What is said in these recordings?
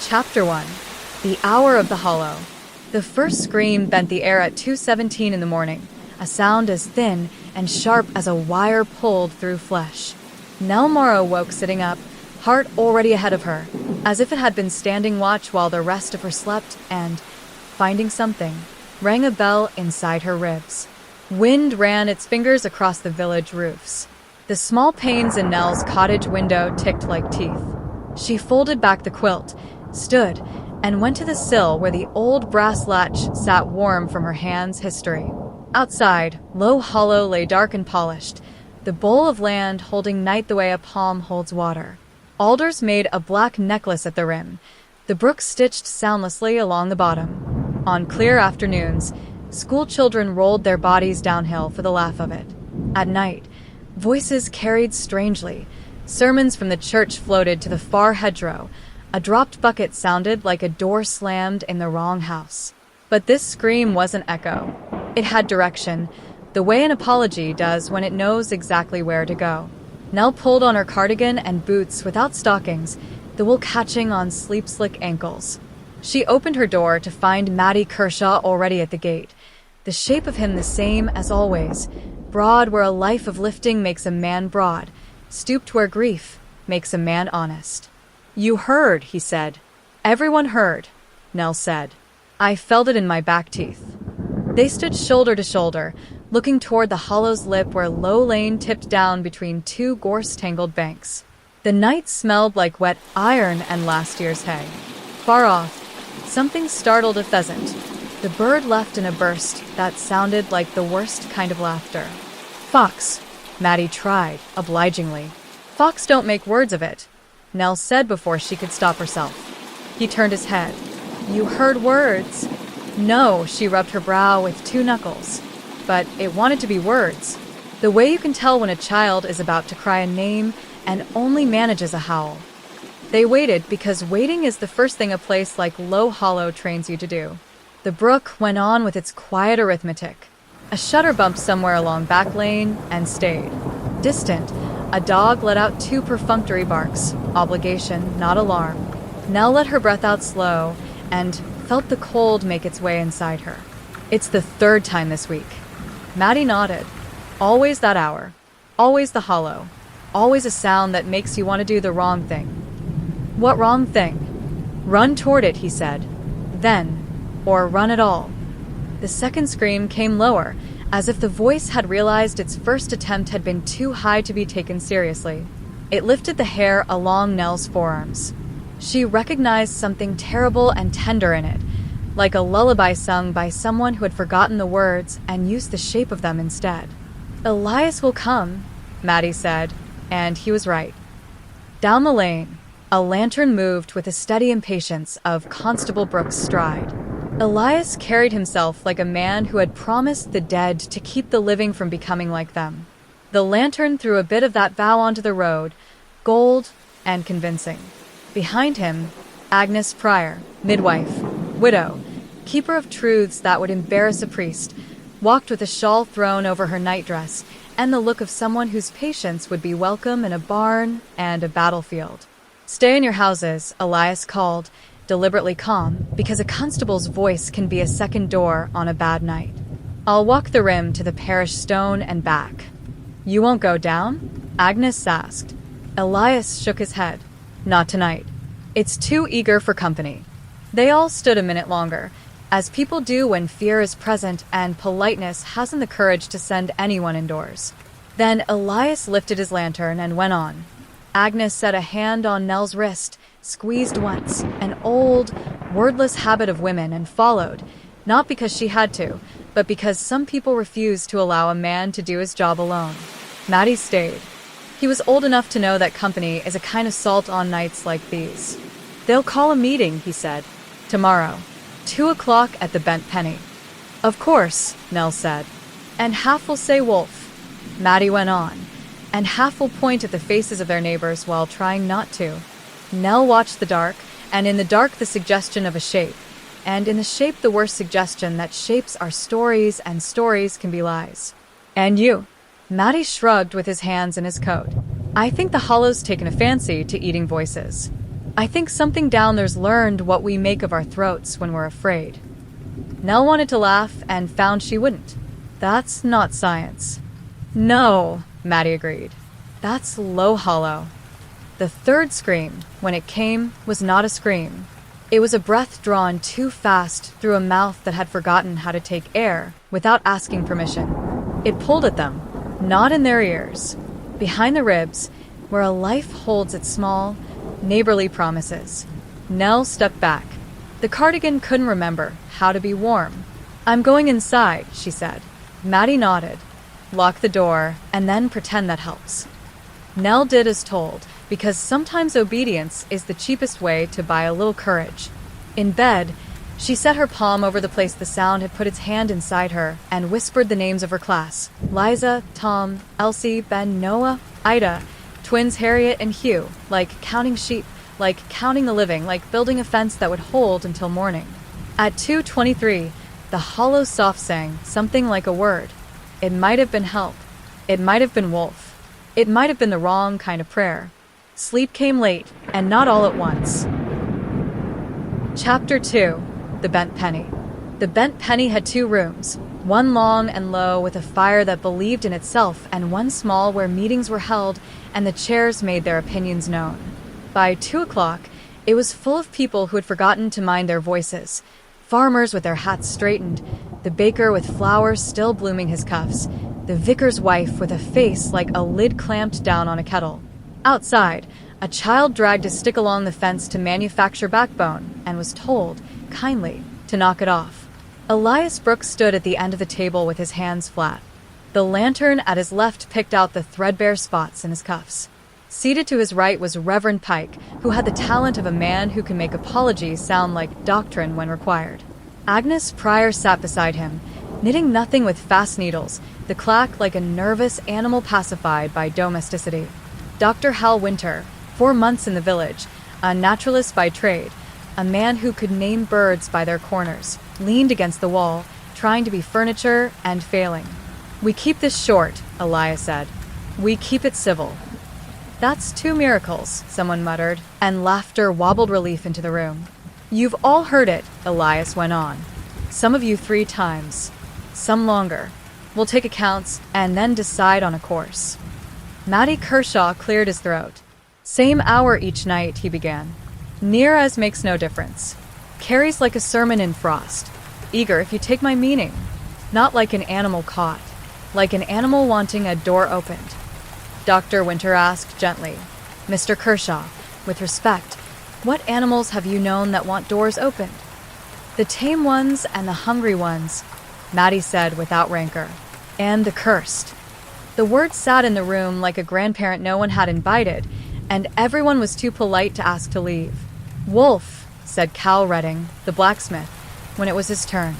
Chapter 1. The Hour of the Hollow. The first scream bent the air at 2:17 in the morning, a sound as thin and sharp as a wire pulled through flesh. Nell Morrow woke sitting up, heart already ahead of her, as if it had been standing watch while the rest of her slept and, finding something, rang a bell inside her ribs. Wind ran its fingers across the village roofs. The small panes in Nell's cottage window ticked like teeth. She folded back the quilt, stood, and went to the sill where the old brass latch sat warm from her hand's history. Outside, Low Hollow lay dark and polished, the bowl of land holding night the way a palm holds water. Alders made a black necklace at the rim, the brook stitched soundlessly along the bottom. On clear afternoons, school children rolled their bodies downhill for the laugh of it. At night, voices carried strangely. Sermons from the church floated to the far hedgerow. A dropped bucket sounded like a door slammed in the wrong house. But this scream wasn't echo. It had direction, the way an apology does when it knows exactly where to go. Nell pulled on her cardigan and boots without stockings, the wool catching on sleep-slick ankles. She opened her door to find Matty Kershaw already at the gate, the shape of him the same as always, broad where a life of lifting makes a man broad, stooped where grief makes a man honest. "You heard," he said. "Everyone heard," Nell said. "I felt it in my back teeth." They stood shoulder to shoulder, looking toward the hollow's lip where Low Lane tipped down between two gorse-tangled banks. The night smelled like wet iron and last year's hay. Far off, something startled a pheasant. The bird left in a burst that sounded like the worst kind of laughter. "Fox," Matty tried, obligingly. "Fox don't make words of it," Nell said before she could stop herself. He turned his head. "You heard words?" "No," she rubbed her brow with two knuckles. "But it wanted to be words. The way you can tell when a child is about to cry a name and only manages a howl." They waited because waiting is the first thing a place like Low Hollow trains you to do. The brook went on with its quiet arithmetic. A shutter bumped somewhere along back lane and stayed. Distant, a dog let out two perfunctory barks, obligation, not alarm. Nell let her breath out slow and felt the cold make its way inside her. "It's the third time this week." Matty nodded. "Always that hour. Always the hollow. Always a sound that makes you want to do the wrong thing." "What wrong thing?" "Run toward it," he said. "Then, or run at all." The second scream came lower, as if the voice had realized its first attempt had been too high to be taken seriously. It lifted the hair along Nell's forearms. She recognized something terrible and tender in it, like a lullaby sung by someone who had forgotten the words and used the shape of them instead. "Elias will come," Matty said, and he was right. Down the lane, a lantern moved with the steady impatience of Constable Brooks' stride. Elias carried himself like a man who had promised the dead to keep the living from becoming like them. The lantern threw a bit of that vow onto the road, gold and convincing. Behind him, Agnes Pryor, midwife, widow, keeper of truths that would embarrass a priest, walked with a shawl thrown over her nightdress and the look of someone whose patience would be welcome in a barn and a battlefield. "Stay in your houses," Elias called, deliberately calm, because a constable's voice can be a second door on a bad night. "I'll walk the rim to the parish stone and back." "You won't go down?" Agnes asked. Elias shook his head. "Not tonight. It's too eager for company." They all stood a minute longer, as people do when fear is present and politeness hasn't the courage to send anyone indoors. Then Elias lifted his lantern and went on. Agnes set a hand on Nell's wrist, squeezed once, an old, wordless habit of women, and followed, not because she had to, but because some people refused to allow a man to do his job alone. Matty stayed. He was old enough to know that company is a kind of salt on nights like these. "They'll call a meeting," he said. "Tomorrow. 2 o'clock at the Bent Penny." "Of course," Nell said. "And half will say wolf," Matty went on, "and half will point at the faces of their neighbors while trying not to." Nell watched the dark, and in the dark the suggestion of a shape, and in the shape the worst suggestion that shapes are stories and stories can be lies. "And you?" Matty shrugged with his hands in his coat. "I think the hollow's taken a fancy to eating voices." I think something down there's learned what we make of our throats when we're afraid. Nell wanted to laugh and found she wouldn't. That's not science. No, Maddie agreed. That's low hollow. The third scream, when it came, was not a scream. It was a breath drawn too fast through a mouth that had forgotten how to take air without asking permission. It pulled at them, not in their ears, behind the ribs, where a life holds its small, neighborly promises. Nell stepped back. The cardigan couldn't remember how to be warm. I'm going inside, she said. Maddie nodded. Lock the door, and then pretend that helps. Nell did as told, because sometimes obedience is the cheapest way to buy a little courage. In bed, she set her palm over the place the sound had put its hand inside her and whispered the names of her class. Liza, Tom, Elsie, Ben, Noah, Ida, twins Harriet and Hugh, like counting sheep, like counting the living, like building a fence that would hold until morning. At 2:23, the hollow soft sang something like a word. It might have been help. It might have been wolf. It might have been the wrong kind of prayer. Sleep came late, and not all at once. Chapter 2. The Bent Penny. The Bent Penny had 2 rooms, one long and low with a fire that believed in itself, and one small where meetings were held and the chairs made their opinions known. By 2 o'clock, it was full of people who had forgotten to mind their voices. Farmers with their hats straightened, the baker with flowers still blooming his cuffs, the vicar's wife with a face like a lid clamped down on a kettle. Outside, a child dragged a stick along the fence to manufacture backbone and was told, kindly, to knock it off. Elias Brooks stood at the end of the table with his hands flat. The lantern at his left picked out the threadbare spots in his cuffs. Seated to his right was Reverend Pike, who had the talent of a man who can make apologies sound like doctrine when required. Agnes Pryor sat beside him, knitting nothing with fast needles, the clack like a nervous animal pacified by domesticity. Dr. Howl Winter, 4 months in the village, a naturalist by trade, a man who could name birds by their corners, leaned against the wall, trying to be furniture and failing. We keep this short, Elias said. We keep it civil. That's 2 miracles, someone muttered, and laughter wobbled relief into the room. You've all heard it, Elias went on. Some of you 3 times, some longer. We'll take accounts and then decide on a course. Matty Kershaw cleared his throat. Same hour each night, he began. Near as makes no difference. Carries like a sermon in frost. Eager if you take my meaning. Not like an animal caught. Like an animal wanting a door opened. Dr. Winter asked gently. Mr. Kershaw, with respect, what animals have you known that want doors opened? The tame ones and the hungry ones, Matty said without rancor. And the cursed. The word sat in the room like a grandparent no one had invited, and everyone was too polite to ask to leave. Wolf, said Cal Redding, the blacksmith, when it was his turn.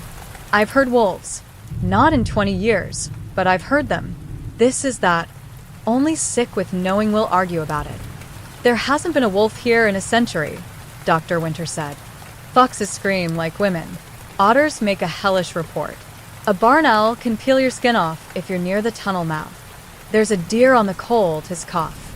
I've heard wolves. Not in 20 years, but I've heard them. This is that. Only sick with knowing we'll argue about it. There hasn't been a wolf here in a century, Dr. Winter said. Foxes scream like women. Otters make a hellish report. A barn owl can peel your skin off if you're near the tunnel mouth. There's a deer on the coal, 'tis cough.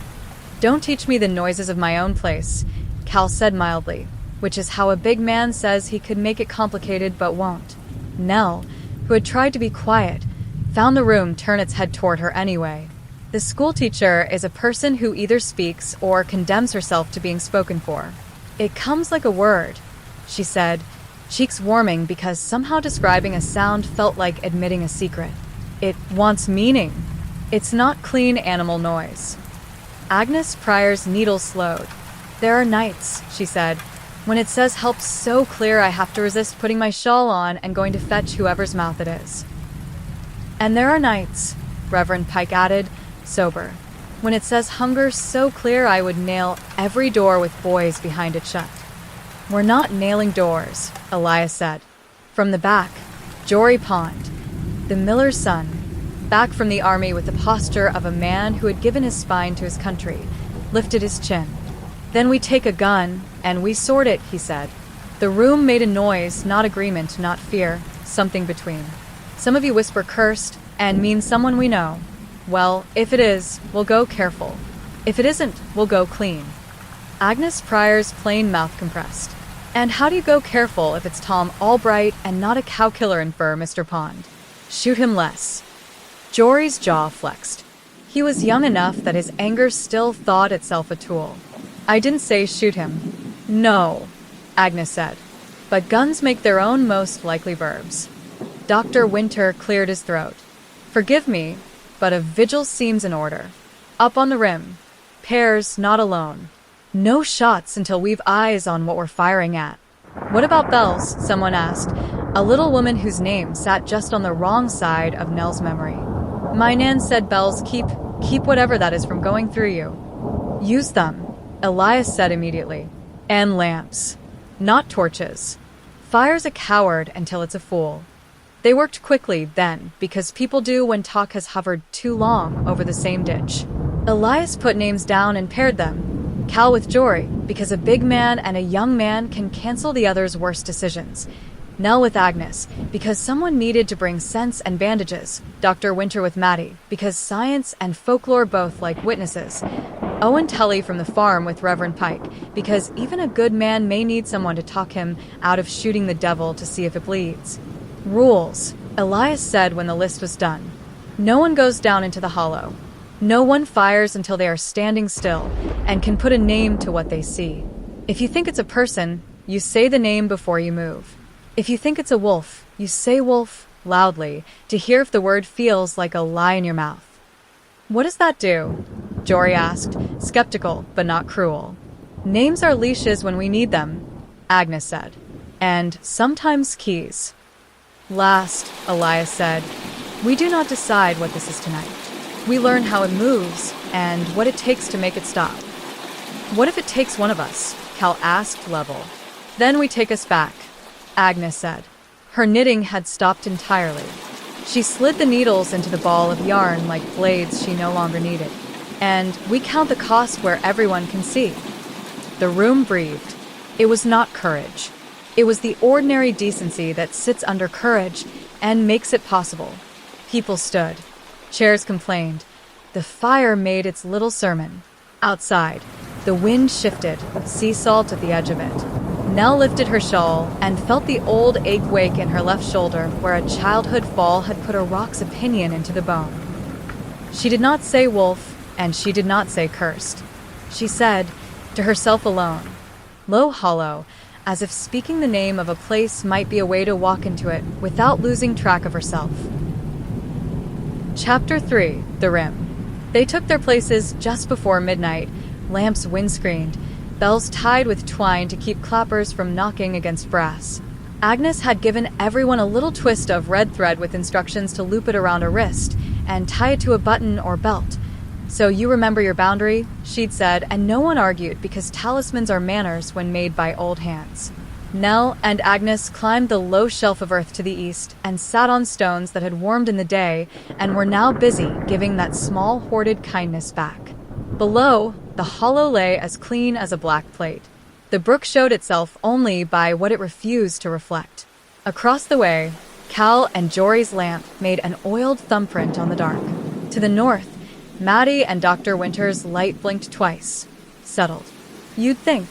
Don't teach me the noises of my own place, Cal said mildly, which is how a big man says he could make it complicated but won't. Nell, who had tried to be quiet, found the room turn its head toward her anyway. The schoolteacher is a person who either speaks or condemns herself to being spoken for. It comes like a word, she said, cheeks warming because somehow describing a sound felt like admitting a secret. It wants meaning. It's not clean animal noise. Agnes Pryor's needle slowed. There are nights, she said, when it says help so clear I have to resist putting my shawl on and going to fetch whoever's mouth it is. And there are nights, Reverend Pike added, sober, when it says hunger so clear I would nail every door with boys behind it shut. We're not nailing doors, Elias said. From the back, Jory Pond, the miller's son, back from the army with the posture of a man who had given his spine to his country, lifted his chin. Then we take a gun, and we sort it, he said. The room made a noise, not agreement, not fear, something between. Some of you whisper cursed, and mean someone we know. Well, if it is, we'll go careful. If it isn't, we'll go clean. Agnes Pryor's plain mouth compressed. And how do you go careful if it's Tom Albright and not a cow killer in fur, Mr. Pond? Shoot him less. Jory's jaw flexed. He was young enough that his anger still thought itself a tool. I didn't say shoot him. No, Agnes said. But guns make their own most likely verbs. Dr. Winter cleared his throat. Forgive me, but a vigil seems in order. Up on the rim. Pairs, not alone. No shots until we've eyes on what we're firing at. What about bells? Someone asked, a little woman whose name sat just on the wrong side of Nell's memory. My Nan said bells keep whatever that is from going through you. Use them, Elias said immediately. And lamps. Not torches. Fire's a coward until it's a fool. They worked quickly then, because people do when talk has hovered too long over the same ditch. Elias put names down and paired them. Cal with Jory, because a big man and a young man can cancel the other's worst decisions. Nell with Agnes, because someone needed to bring sense and bandages. Dr. Winter with Maddie, because science and folklore both like witnesses. Owen Tully from the farm with Reverend Pike, because even a good man may need someone to talk him out of shooting the devil to see if it bleeds. Rules, Elias said when the list was done. No one goes down into the hollow. No one fires until they are standing still and can put a name to what they see. If you think it's a person, you say the name before you move. If you think it's a wolf, you say wolf loudly to hear if the word feels like a lie in your mouth. What does that do? Jory asked, skeptical but not cruel. Names are leashes when we need them, Agnes said, and sometimes keys. Last, Elias said, we do not decide what this is tonight. We learn how it moves and what it takes to make it stop. What if it takes one of us? Cal asked level. Then we take us back, Agnes said. Her knitting had stopped entirely. She slid the needles into the ball of yarn like blades she no longer needed. And we count the cost where everyone can see. The room breathed. It was not courage. It was the ordinary decency that sits under courage and makes it possible. People stood. Chairs complained. The fire made its little sermon. Outside, the wind shifted, sea salt at the edge of it. Nell lifted her shawl and felt the old ache wake in her left shoulder where a childhood fall had put a rock's opinion into the bone. She did not say wolf, and she did not say cursed. She said, to herself alone, low hollow, as if speaking the name of a place might be a way to walk into it without losing track of herself. Chapter 3, The Rim. They took their places just before midnight, lamps windscreened, bells tied with twine to keep clappers from knocking against brass. Agnes had given everyone a little twist of red thread with instructions to loop it around a wrist and tie it to a button or belt. So you remember your boundary, she'd said, and no one argued because talismans are manners when made by old hands. Nell and Agnes climbed the low shelf of earth to the east and sat on stones that had warmed in the day and were now busy giving that small hoarded kindness back. Below, the hollow lay as clean as a black plate. The brook showed itself only by what it refused to reflect. Across the way, Cal and Jory's lamp made an oiled thumbprint on the dark. To the north, Maddie and Dr. Winter's light blinked twice. Settled. You'd think,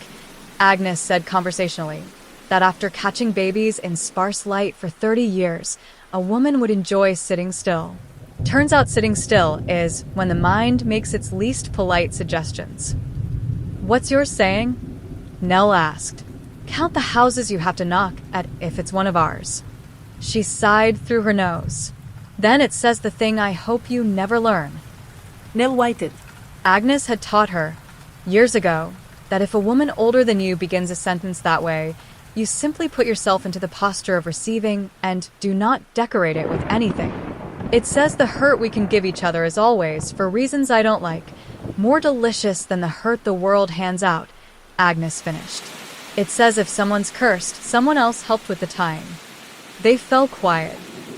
Agnes said conversationally, that after catching babies in sparse light for 30 years, a woman would enjoy sitting still. Turns out sitting still is when the mind makes its least polite suggestions. What's yours saying? Nell asked. Count the houses you have to knock at if it's one of ours. She sighed through her nose. Then it says the thing I hope you never learn. Nell waited. Agnes had taught her, years ago, that if a woman older than you begins a sentence that way, you simply put yourself into the posture of receiving and do not decorate it with anything. It says the hurt we can give each other is always, for reasons I don't like, more delicious than the hurt the world hands out, Agnes finished. It says if someone's cursed, someone else helped with the tying. They fell quiet.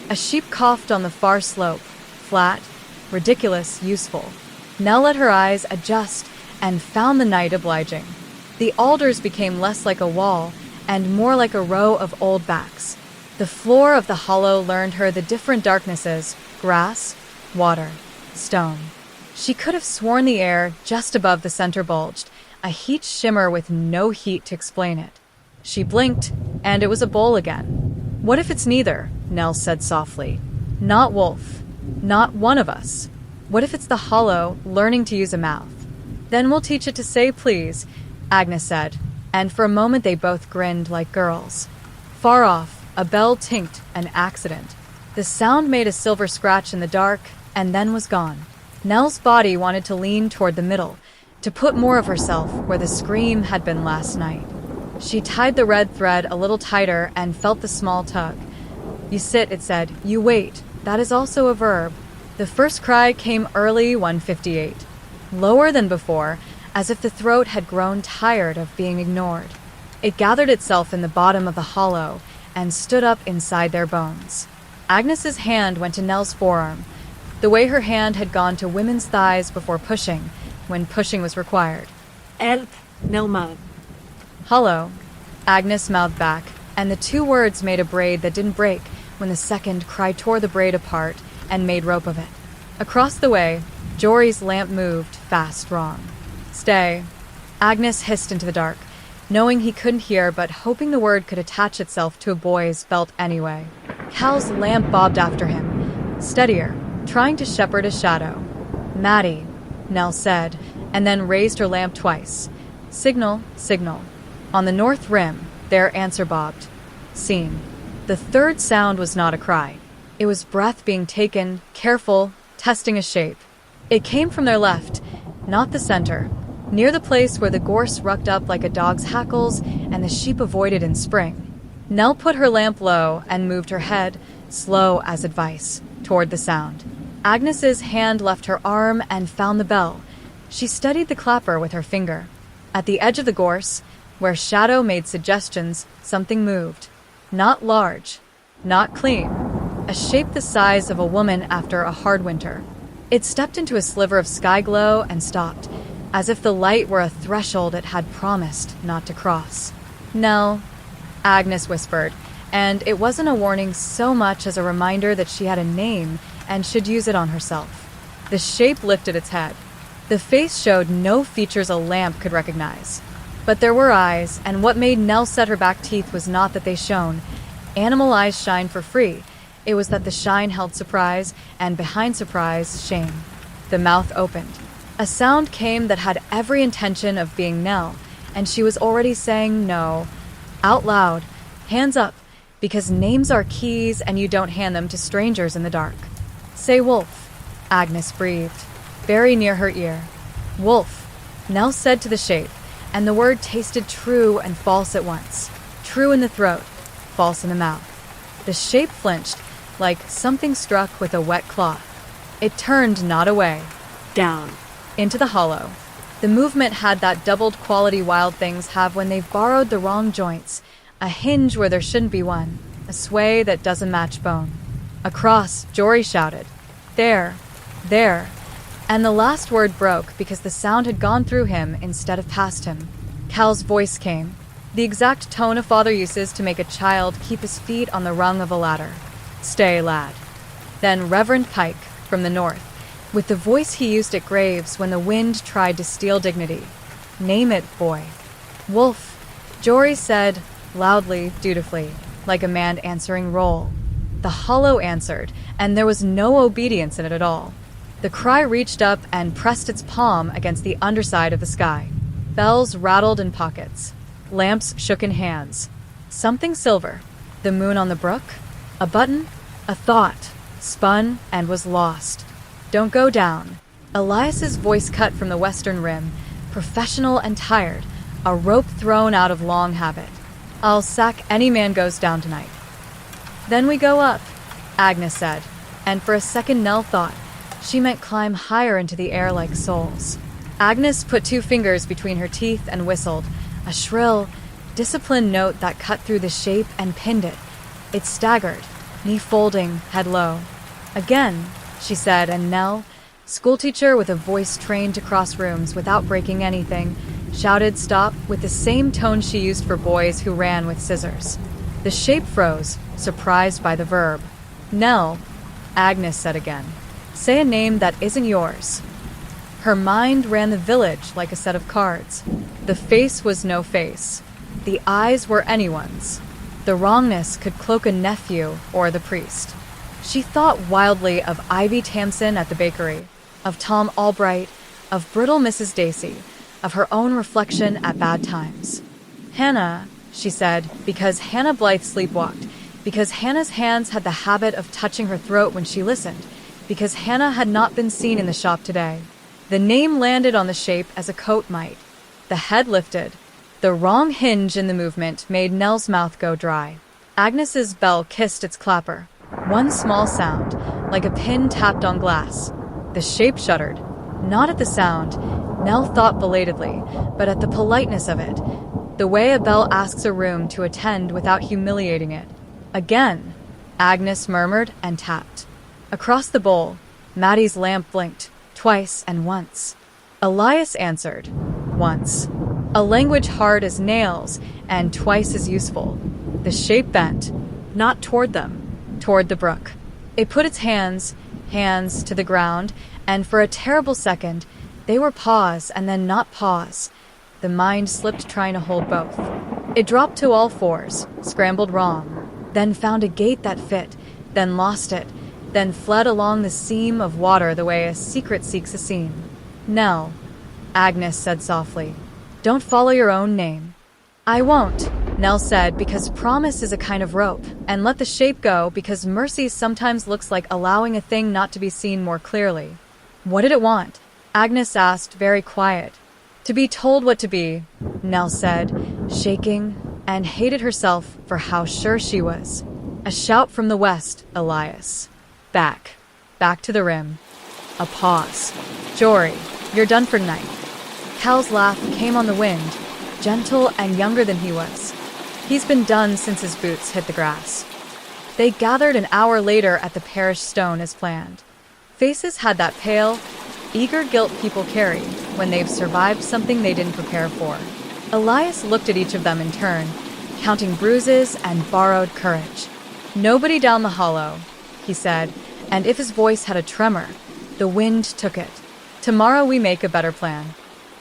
A sheep coughed on the far slope, flat, ridiculous, useful. Nell let her eyes adjust and found the night obliging. The alders became less like a wall and more like a row of old backs. The floor of the hollow learned her the different darknesses: grass, water, stone. She could have sworn the air just above the center bulged, a heat shimmer with no heat to explain it. She blinked, and it was a bowl again. "What if it's neither?" Nell said softly. "Not Wolf. Not one of us. What if it's the hollow learning to use a mouth?" "Then we'll teach it to say please," Agnes said, and for a moment they both grinned like girls. Far off, a bell tinked, an accident. The sound made a silver scratch in the dark, and then was gone. Nell's body wanted to lean toward the middle, to put more of herself where the scream had been last night. She tied the red thread a little tighter and felt the small tug. "You sit," it said. "You wait." That is also a verb. The first cry came early 1:58, lower than before, as if the throat had grown tired of being ignored. It gathered itself in the bottom of the hollow and stood up inside their bones. Agnes's hand went to Nell's forearm, the way her hand had gone to women's thighs before pushing, when pushing was required. "Help," Nell mouthed. "Hollow," Agnes mouthed back, and the two words made a braid that didn't break when the second cry tore the braid apart and made rope of it. Across the way, Jory's lamp moved, fast wrong. "Stay," Agnes hissed into the dark, knowing he couldn't hear but hoping the word could attach itself to a boy's belt anyway. Cal's lamp bobbed after him, steadier, trying to shepherd a shadow. "Maddie," Nell said, and then raised her lamp twice. "Signal, signal." On the north rim, their answer bobbed. "Seen." The third sound was not a cry. It was breath being taken, careful, testing a shape. It came from their left, not the center, near the place where the gorse rucked up like a dog's hackles and the sheep avoided in spring. Nell put her lamp low and moved her head, slow as advice, toward the sound. Agnes's hand left her arm and found the bell. She studied the clapper with her finger. At the edge of the gorse, where shadow made suggestions, something moved. Not large, not clean, a shape the size of a woman after a hard winter. It stepped into a sliver of sky glow and stopped, as if the light were a threshold it had promised not to cross. "Nell," Agnes whispered, and it wasn't a warning so much as a reminder that she had a name and should use it on herself. The shape lifted its head. The face showed no features a lamp could recognize. But there were eyes, and what made Nell set her back teeth was not that they shone. Animal eyes shine for free. It was that the shine held surprise, and behind surprise, shame. The mouth opened. A sound came that had every intention of being Nell, and she was already saying no, out loud, hands up, because names are keys and you don't hand them to strangers in the dark. "Say Wolf," Agnes breathed, very near her ear. "Wolf," Nell said to the shape, and the word tasted true and false at once. True in the throat, false in the mouth. The shape flinched, like something struck with a wet cloth. It turned not away. "Down." Into the hollow. The movement had that doubled quality wild things have when they've borrowed the wrong joints, a hinge where there shouldn't be one, a sway that doesn't match bone. Across, Jory shouted, "There, there," and the last word broke because the sound had gone through him instead of past him. Cal's voice came, the exact tone a father uses to make a child keep his feet on the rung of a ladder. "Stay, lad." Then Reverend Pike, from the north, with the voice he used at graves when the wind tried to steal dignity. "Name it, boy." "Wolf," Jory said, loudly, dutifully, like a man answering roll. The hollow answered, and there was no obedience in it at all. The cry reached up and pressed its palm against the underside of the sky. Bells rattled in pockets. Lamps shook in hands. Something silver. The moon on the brook? A button? A thought. Spun and was lost. "Don't go down." Elias's voice cut from the western rim, professional and tired, a rope thrown out of long habit. "I'll sack any man goes down tonight." "Then we go up," Agnes said, and for a second Nell thought she meant climb higher into the air like souls. Agnes put two fingers between her teeth and whistled, a shrill, disciplined note that cut through the shape and pinned it. It staggered, knee folding, head low. "Again," she said, and Nell, schoolteacher with a voice trained to cross rooms without breaking anything, shouted stop with the same tone she used for boys who ran with scissors. The shape froze, surprised by the verb. "Nell," Agnes said again, "say a name that isn't yours." Her mind ran the village like a set of cards. The face was no face. The eyes were anyone's. The wrongness could cloak a nephew or the priest. She thought wildly of Ivy Tamsin at the bakery, of Tom Albright, of brittle Mrs. Dacey, of her own reflection at bad times. Hannah, she said, because Hannah Blythe sleepwalked, because Hannah's hands had the habit of touching her throat when she listened, because Hannah had not been seen in the shop today. The name landed on the shape as a coat might. The head lifted. The wrong hinge in the movement made Nell's mouth go dry. Agnes's bell kissed its clapper. One small sound, like a pin tapped on glass. The shape shuddered. Not at the sound, Nell thought belatedly, but at the politeness of it. The way a bell asks a room to attend without humiliating it. Again, Agnes murmured and tapped. Across the bowl, Maddie's lamp blinked, twice and once. Elias answered, once. A language hard as nails and twice as useful. The shape bent, not toward them, toward the brook. It put its hands to the ground, and for a terrible second, they were paws and then not paws. The mind slipped trying to hold both. It dropped to all fours, scrambled wrong, then found a gait that fit, then lost it, then fled along the seam of water the way a secret seeks a seam. Nell, Agnes said softly, don't follow your own name. I won't, Nell said, because promise is a kind of rope, and let the shape go because mercy sometimes looks like allowing a thing not to be seen more clearly. What did it want? Agnes asked, very quiet. To be told what to be, Nell said, shaking, and hated herself for how sure she was. A shout from the west, Elias. Back to the rim. A pause. Jory, you're done for tonight. Cal's laugh came on the wind, gentle and younger than he was. He's been done since his boots hit the grass. They gathered an hour later at the parish stone as planned. Faces had that pale, eager guilt people carry when they've survived something they didn't prepare for. Elias looked at each of them in turn, counting bruises and borrowed courage. Nobody down the hollow, he said, and if his voice had a tremor, the wind took it. Tomorrow we make a better plan.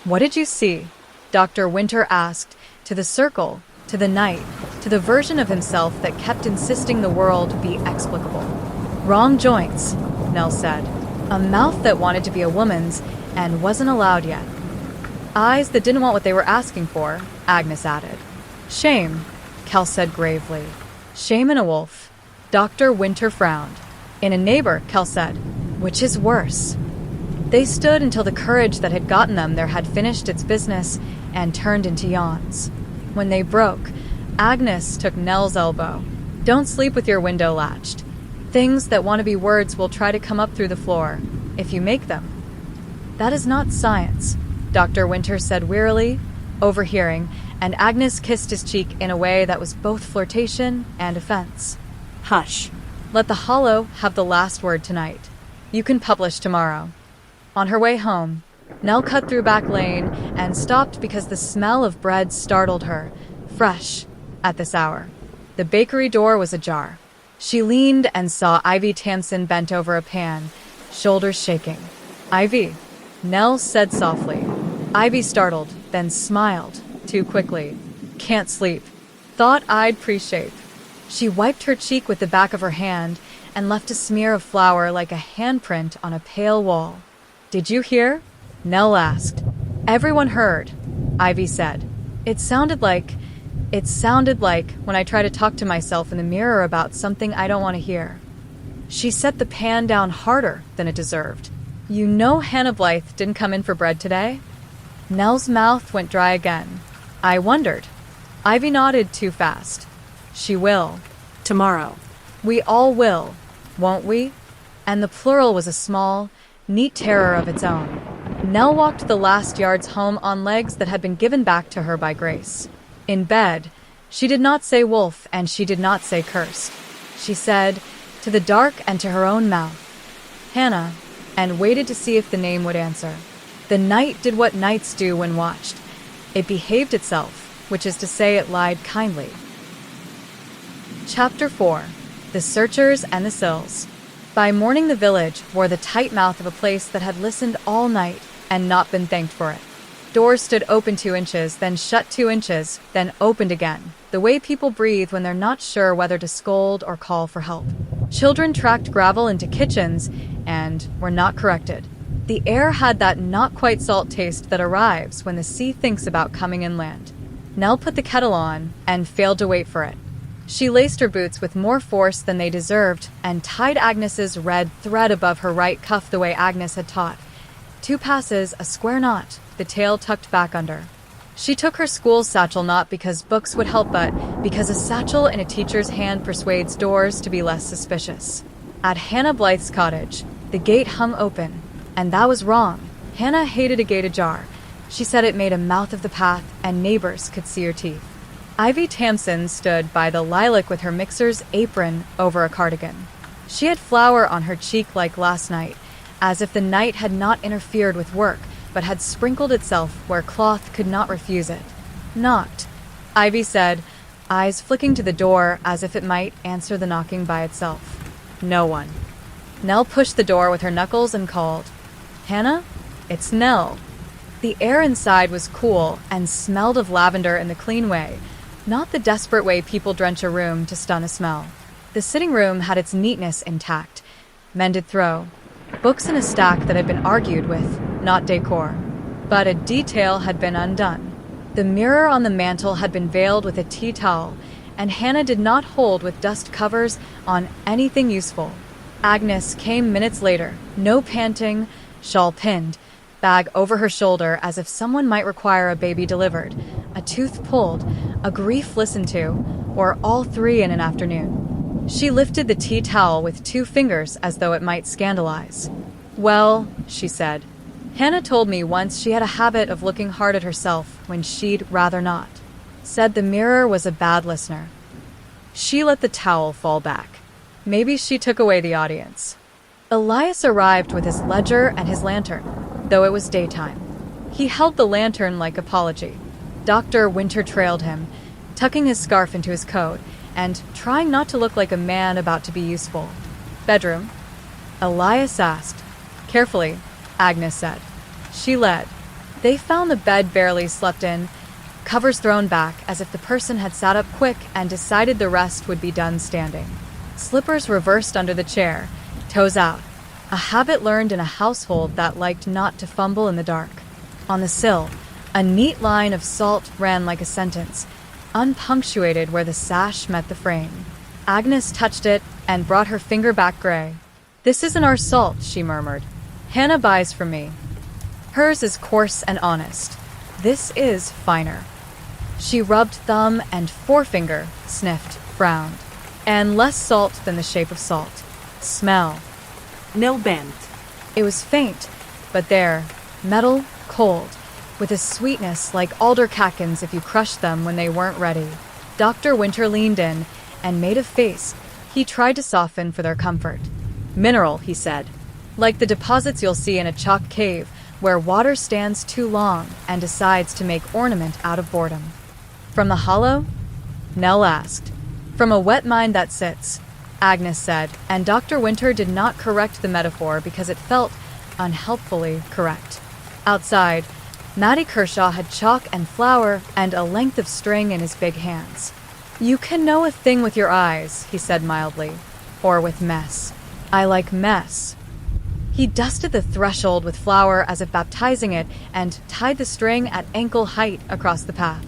What did you see? Dr. Winter asked, to the circle, to the night, to the version of himself that kept insisting the world be explicable. Wrong joints, Nell said. A mouth that wanted to be a woman's and wasn't allowed yet. Eyes that didn't want what they were asking for, Agnes added. Shame, Cal said gravely. Shame in a wolf. Dr. Winter frowned. In a neighbor, Cal said. Which is worse? They stood until the courage that had gotten them there had finished its business and turned into yawns. When they broke, Agnes took Nell's elbow. Don't sleep with your window latched. Things that want to be words will try to come up through the floor, if you make them. That is not science, Dr. Winter said wearily, overhearing, and Agnes kissed his cheek in a way that was both flirtation and offense. Hush. Let the hollow have the last word tonight. You can publish tomorrow. On her way home, Nell cut through back lane and stopped because the smell of bread startled her, fresh, at this hour. The bakery door was ajar. She leaned and saw Ivy Tamsin bent over a pan, shoulders shaking. Ivy, Nell said softly. Ivy startled, then smiled, too quickly. Can't sleep. Thought I'd pre-shape. She wiped her cheek with the back of her hand and left a smear of flour like a handprint on a pale wall. Did you hear? Nell asked. Everyone heard, Ivy said. It sounded like when I try to talk to myself in the mirror about something I don't want to hear. She set the pan down harder than it deserved. You know Hannah Blythe didn't come in for bread today? Nell's mouth went dry again. I wondered. Ivy nodded too fast. She will. Tomorrow. We all will, won't we? And the plural was a small, neat terror of its own. Nell walked the last yards home on legs that had been given back to her by Grace. In bed, she did not say wolf and she did not say cursed. She said, to the dark and to her own mouth, Hannah, and waited to see if the name would answer. The night did what nights do when watched. It behaved itself, which is to say it lied kindly. Chapter 4. The Searchers and the Sills. By morning the village wore the tight mouth of a place that had listened all night and not been thanked for it. Doors stood open 2 inches, then shut 2 inches, then opened again, the way people breathe when they're not sure whether to scold or call for help. Children tracked gravel into kitchens and were not corrected. The air had that not-quite-salt taste that arrives when the sea thinks about coming inland. Nell put the kettle on and failed to wait for it. She laced her boots with more force than they deserved and tied Agnes's red thread above her right cuff the way Agnes had taught. 2 passes, a square knot, the tail tucked back under. She took her school satchel not because books would help, but because a satchel in a teacher's hand persuades doors to be less suspicious. At Hannah Blythe's cottage, the gate hung open, and that was wrong. Hannah hated a gate ajar. She said it made a mouth of the path, and neighbors could see her teeth. Ivy Tamsin stood by the lilac with her mixer's apron over a cardigan. She had flour on her cheek like last night, as if the night had not interfered with work, but had sprinkled itself where cloth could not refuse it. Knocked, Ivy said, eyes flicking to the door as if it might answer the knocking by itself. No one. Nell pushed the door with her knuckles and called, "Hannah? It's Nell." The air inside was cool and smelled of lavender in the clean way, not the desperate way people drench a room to stun a smell. The sitting room had its neatness intact. Mended throw. Books in a stack that had been argued with, not decor. But a detail had been undone. The mirror on the mantel had been veiled with a tea towel, and Hannah did not hold with dust covers on anything useful. Agnes came minutes later, no panting, shawl pinned, bag over her shoulder as if someone might require a baby delivered, a tooth pulled, a grief listened to, or all 3 in an afternoon. She lifted the tea towel with 2 fingers as though it might scandalize. "Well," she said, "Hannah told me once she had a habit of looking hard at herself when she'd rather not. Said the mirror was a bad listener." She let the towel fall back. Maybe she took away the audience. Elias arrived with his ledger and his lantern, though it was daytime. He held the lantern like apology. Dr. Winter trailed him, tucking his scarf into his coat and trying not to look like a man about to be useful. "Bedroom?" Elias asked. "Carefully," Agnes said. She led. They found the bed barely slept in, covers thrown back as if the person had sat up quick and decided the rest would be done standing. Slippers reversed under the chair, toes out, a habit learned in a household that liked not to fumble in the dark. On the sill, a neat line of salt ran like a sentence, unpunctuated where the sash met the frame. Agnes touched it and brought her finger back gray. "This isn't our salt," she murmured. "Hannah buys from me. Hers is coarse and honest. This is finer." She rubbed thumb and forefinger, sniffed, frowned. "And less salt than the shape of salt. Smell." Nell bent. It was faint, but there, metal, cold, with a sweetness like alder catkins if you crushed them when they weren't ready. Dr. Winter leaned in and made a face he tried to soften for their comfort. "Mineral," he said, "like the deposits you'll see in a chalk cave where water stands too long and decides to make ornament out of boredom." "From the hollow?" Nell asked. "From a wet mine that sits," Agnes said, and Dr. Winter did not correct the metaphor because it felt unhelpfully correct. Outside, Matty Kershaw had chalk and flour and a length of string in his big hands. "You can know a thing with your eyes," he said mildly, "or with mess. I like mess." He dusted the threshold with flour as if baptizing it and tied the string at ankle height across the path.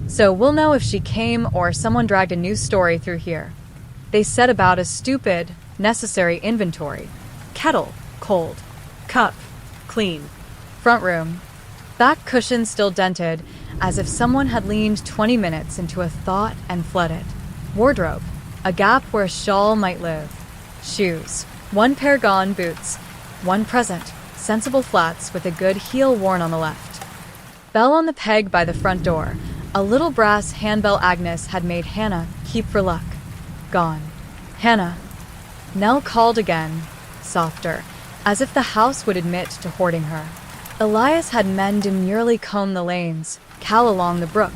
"So we'll know if she came or someone dragged a new story through here." They set about a stupid, necessary inventory. Kettle, cold. Cup, clean. Front room. Back cushion still dented, as if someone had leaned 20 minutes into a thought and fled it. Wardrobe. A gap where a shawl might live. Shoes. 1 pair gone, boots. 1 present, sensible flats with a good heel worn on the left. Bell on the peg by the front door. A little brass handbell Agnes had made Hannah keep for luck. Gone. "Hannah." Nell called again, softer, as if the house would admit to hoarding her. Elias had men demurely comb the lanes, Cal along the brook,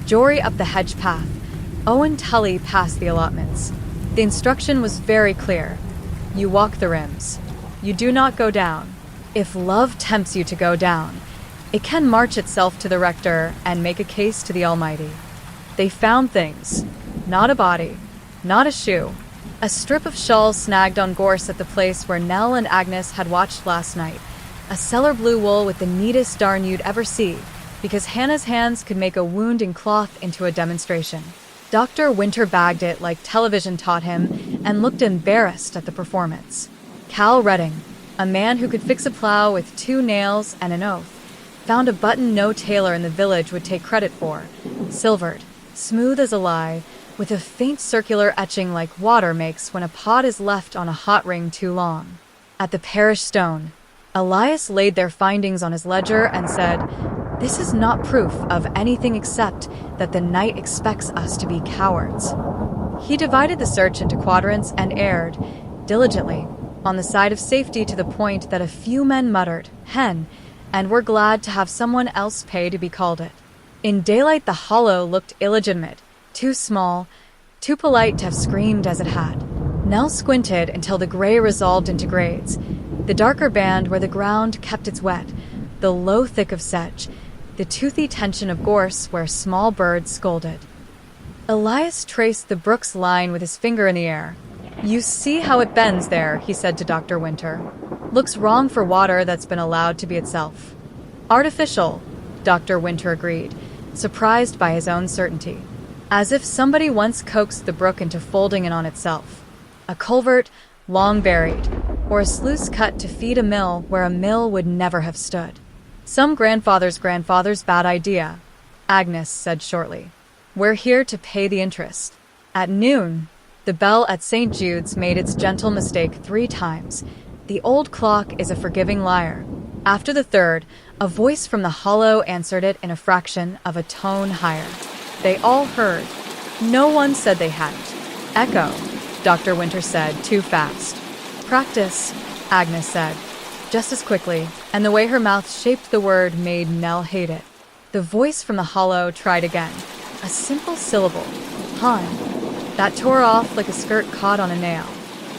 Jory up the hedge path, Owen Tully past the allotments. The instruction was very clear. You walk the rims. You do not go down. If love tempts you to go down, It can march itself to the rector and make a case to the Almighty. They found things. Not a body. Not a shoe. A strip of shawl snagged on gorse at the place where Nell and Agnes had watched last night. A cellar blue wool with the neatest darn you'd ever see, because Hannah's hands could make a wound in cloth into a demonstration. Dr. Winter bagged it like television taught him and looked embarrassed at the performance. Cal Redding, a man who could fix a plow with 2 nails and an oath, found a button no tailor in the village would take credit for, silvered, smooth as a lie, with a faint circular etching like water makes when a pot is left on a hot ring too long. At the parish stone, Elias laid their findings on his ledger and said, "This is not proof of anything except that the night expects us to be cowards." He divided the search into quadrants and erred, diligently, on the side of safety to the point that a few men muttered, "Hen," and were glad to have someone else pay to be called it. In daylight the hollow looked illegitimate, too small, too polite to have screamed as it had. Nell squinted until the gray resolved into grades, the darker band where the ground kept its wet, the low thick of sedge, the toothy tension of gorse where small birds scolded. Elias traced the brook's line with his finger in the air. "You see how it bends there," he said to Dr. Winter. "Looks wrong for water that's been allowed to be itself." "Artificial," Dr. Winter agreed, surprised by his own certainty. As if somebody once coaxed the brook into folding in on itself. A culvert, long buried, or a sluice cut to feed a mill where a mill would never have stood. "Some grandfather's bad idea," Agnes said shortly. "We're here to pay the interest." At noon, the bell at St. Jude's made its gentle mistake 3 times. The old clock is a forgiving liar. After the 3rd, a voice from the hollow answered it in a fraction of a tone higher. They all heard. No one said they hadn't. "Echo," Dr. Winter said, too fast. "Practice," Agnes said, just as quickly, and the way her mouth shaped the word made Nell hate it. The voice from the hollow tried again. A simple syllable. "Han." That tore off like a skirt caught on a nail.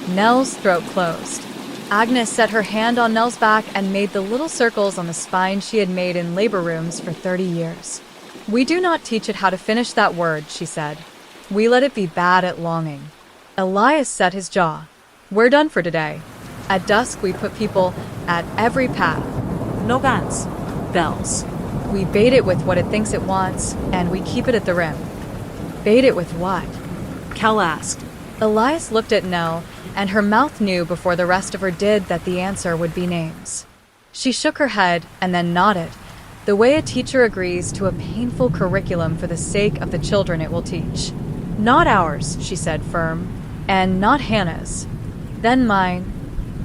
Nell's throat closed. Agnes set her hand on Nell's back and made the little circles on the spine she had made in labor rooms for 30 years. "We do not teach it how to finish that word," she said. "We let it be bad at longing." Elias set his jaw. "We're done for today. At dusk we put people at every path. No guns. Bells. We bait it with what it thinks it wants, and we keep it at the rim." "Bait it with what?" Cal asked. Elias looked at Nell, and her mouth knew before the rest of her did that the answer would be names. She shook her head and then nodded, the way a teacher agrees to a painful curriculum for the sake of the children it will teach. "Not ours," she said, firm, "and not Hannah's." "Then mine,"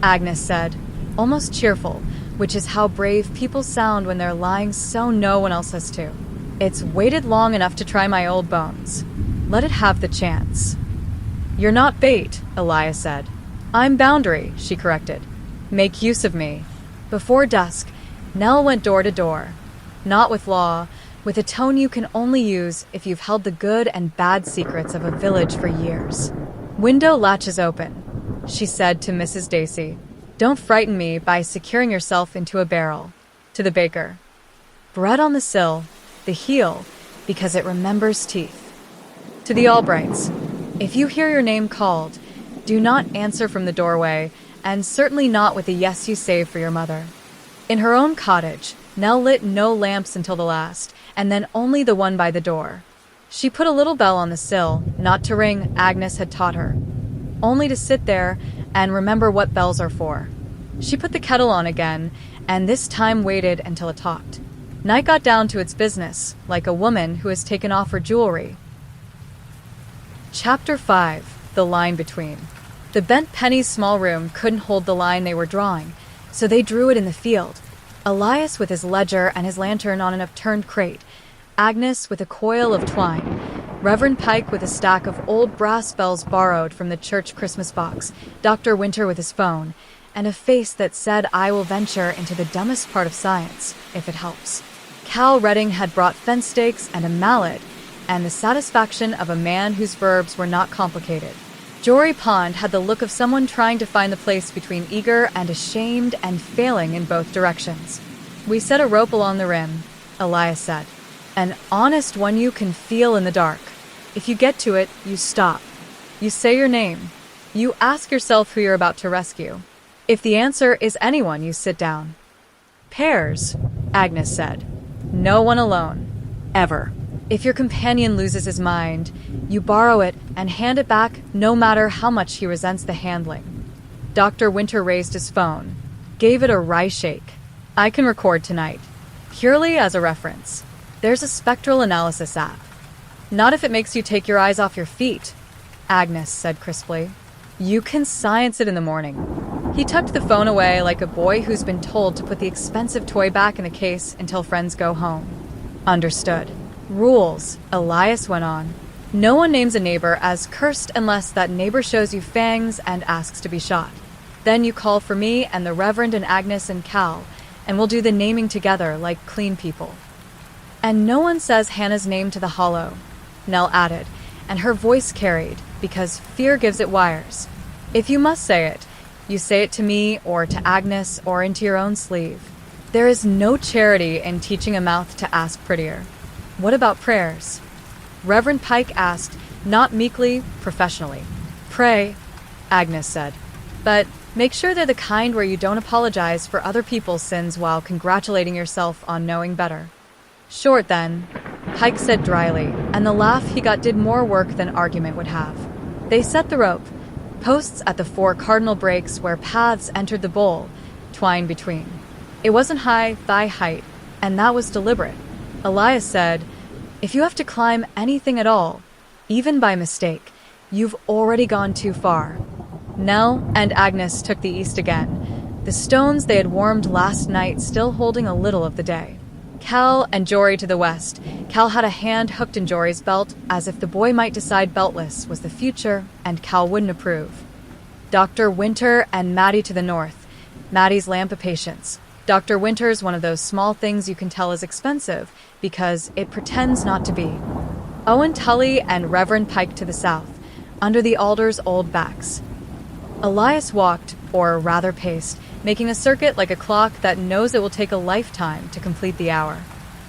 Agnes said, almost cheerful, which is how brave people sound when they're lying so no one else has to. "It's waited long enough to try my old bones. Let it have the chance." "You're not bait," Elias said. "I'm boundary," she corrected. "Make use of me." Before dusk, Nell went door to door. Not with law, with a tone you can only use if you've held the good and bad secrets of a village for years. "Window latches open," she said to Mrs. Dacey. "Don't frighten me by securing yourself into a barrel." To the baker. "Bread on the sill, the heel, because it remembers teeth." To the Albrights. "If you hear your name called, do not answer from the doorway, and certainly not with the yes you save for your mother." In her own cottage, Nell lit no lamps until the last, and then only the one by the door. She put a little bell on the sill, not to ring, Agnes had taught her, only to sit there and remember what bells are for. She put the kettle on again, and this time waited until it talked. Night got down to its business, like a woman who has taken off her jewelry. Chapter 5. The Line Between. The Bent Penny's small room couldn't hold the line they were drawing, so they drew it in the field. Elias with his ledger and his lantern on an upturned crate, Agnes with a coil of twine, Reverend Pike with a stack of old brass bells borrowed from the church Christmas box, Dr. Winter with his phone, and a face that said, "I will venture into the dumbest part of science, if it helps." Cal Redding had brought fence stakes and a mallet, and the satisfaction of a man whose verbs were not complicated. Jory Pond had the look of someone trying to find the place between eager and ashamed and failing in both directions. We set a rope along the rim, Elias said. An honest one you can feel in the dark. If you get to it, you stop. You say your name. You ask yourself who you're about to rescue. If the answer is anyone, you sit down. Pairs, Agnes said. No one alone. Ever. If your companion loses his mind, you borrow it and hand it back no matter how much he resents the handling. Dr. Winter raised his phone, gave it a wry shake. I can record tonight, purely as a reference. There's a spectral analysis app. Not if it makes you take your eyes off your feet, Agnes said crisply. You can science it in the morning. He tucked the phone away like a boy who's been told to put the expensive toy back in the case until friends go home. Understood. Rules, Elias went on. No one names a neighbor as cursed unless that neighbor shows you fangs and asks to be shot. Then you call for me and the Reverend and Agnes and Cal, and we'll do the naming together like clean people. And no one says Hannah's name to the hollow, Nell added, and her voice carried, because fear gives it wires. If you must say it, you say it to me or to Agnes or into your own sleeve. There is no charity in teaching a mouth to ask prettier. What about prayers? Reverend Pike asked, not meekly, professionally. Pray, Agnes said, but make sure they're the kind where you don't apologize for other people's sins while congratulating yourself on knowing better. Short then, Pike said dryly, and the laugh he got did more work than argument would have. They set the rope, posts at the 4 cardinal breaks where paths entered the bowl, twined between. It wasn't high thigh height, and that was deliberate. Elias said, if you have to climb anything at all, even by mistake, you've already gone too far. Nell and Agnes took the east again, the stones they had warmed last night still holding a little of the day. Cal and Jory to the west. Cal had a hand hooked in Jory's belt, as if the boy might decide beltless was the future, and Cal wouldn't approve. Dr. Winter and Maddie to the north. Maddie's lamp of patience. Dr. Winter's one of those small things you can tell is expensive, because it pretends not to be. Owen Tully and Reverend Pike to the south, under the alder's old backs. Elias walked, or rather paced, making a circuit like a clock that knows it will take a lifetime to complete the hour.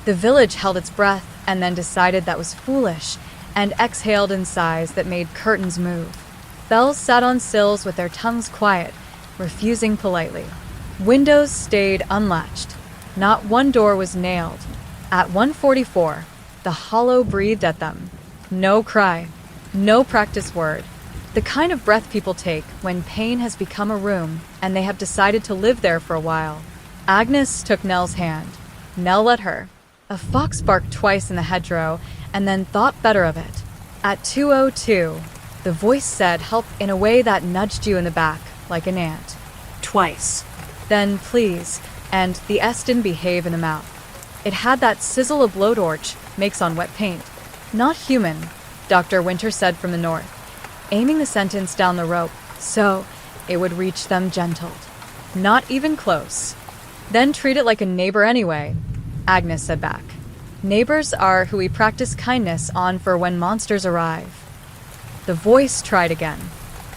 The village held its breath and then decided that was foolish, and exhaled in sighs that made curtains move. Bells sat on sills with their tongues quiet, refusing politely. Windows stayed unlatched. Not one door was nailed. At 1:44, the hollow breathed at them. No cry, no practice word. The kind of breath people take when pain has become a room and they have decided to live there for a while. Agnes took Nell's hand. Nell let her. A fox barked twice in the hedgerow and then thought better of it. At 2:02, the voice said help in a way that nudged you in the back, like an ant. Twice. Then please, and the S didn't behave in the mouth. It had that sizzle a blowtorch makes on wet paint. Not human, Dr. Winter said from the north, aiming the sentence down the rope, so it would reach them gentled. Not even close. Then treat it like a neighbor anyway, Agnes said back. Neighbors are who we practice kindness on for when monsters arrive. The voice tried again.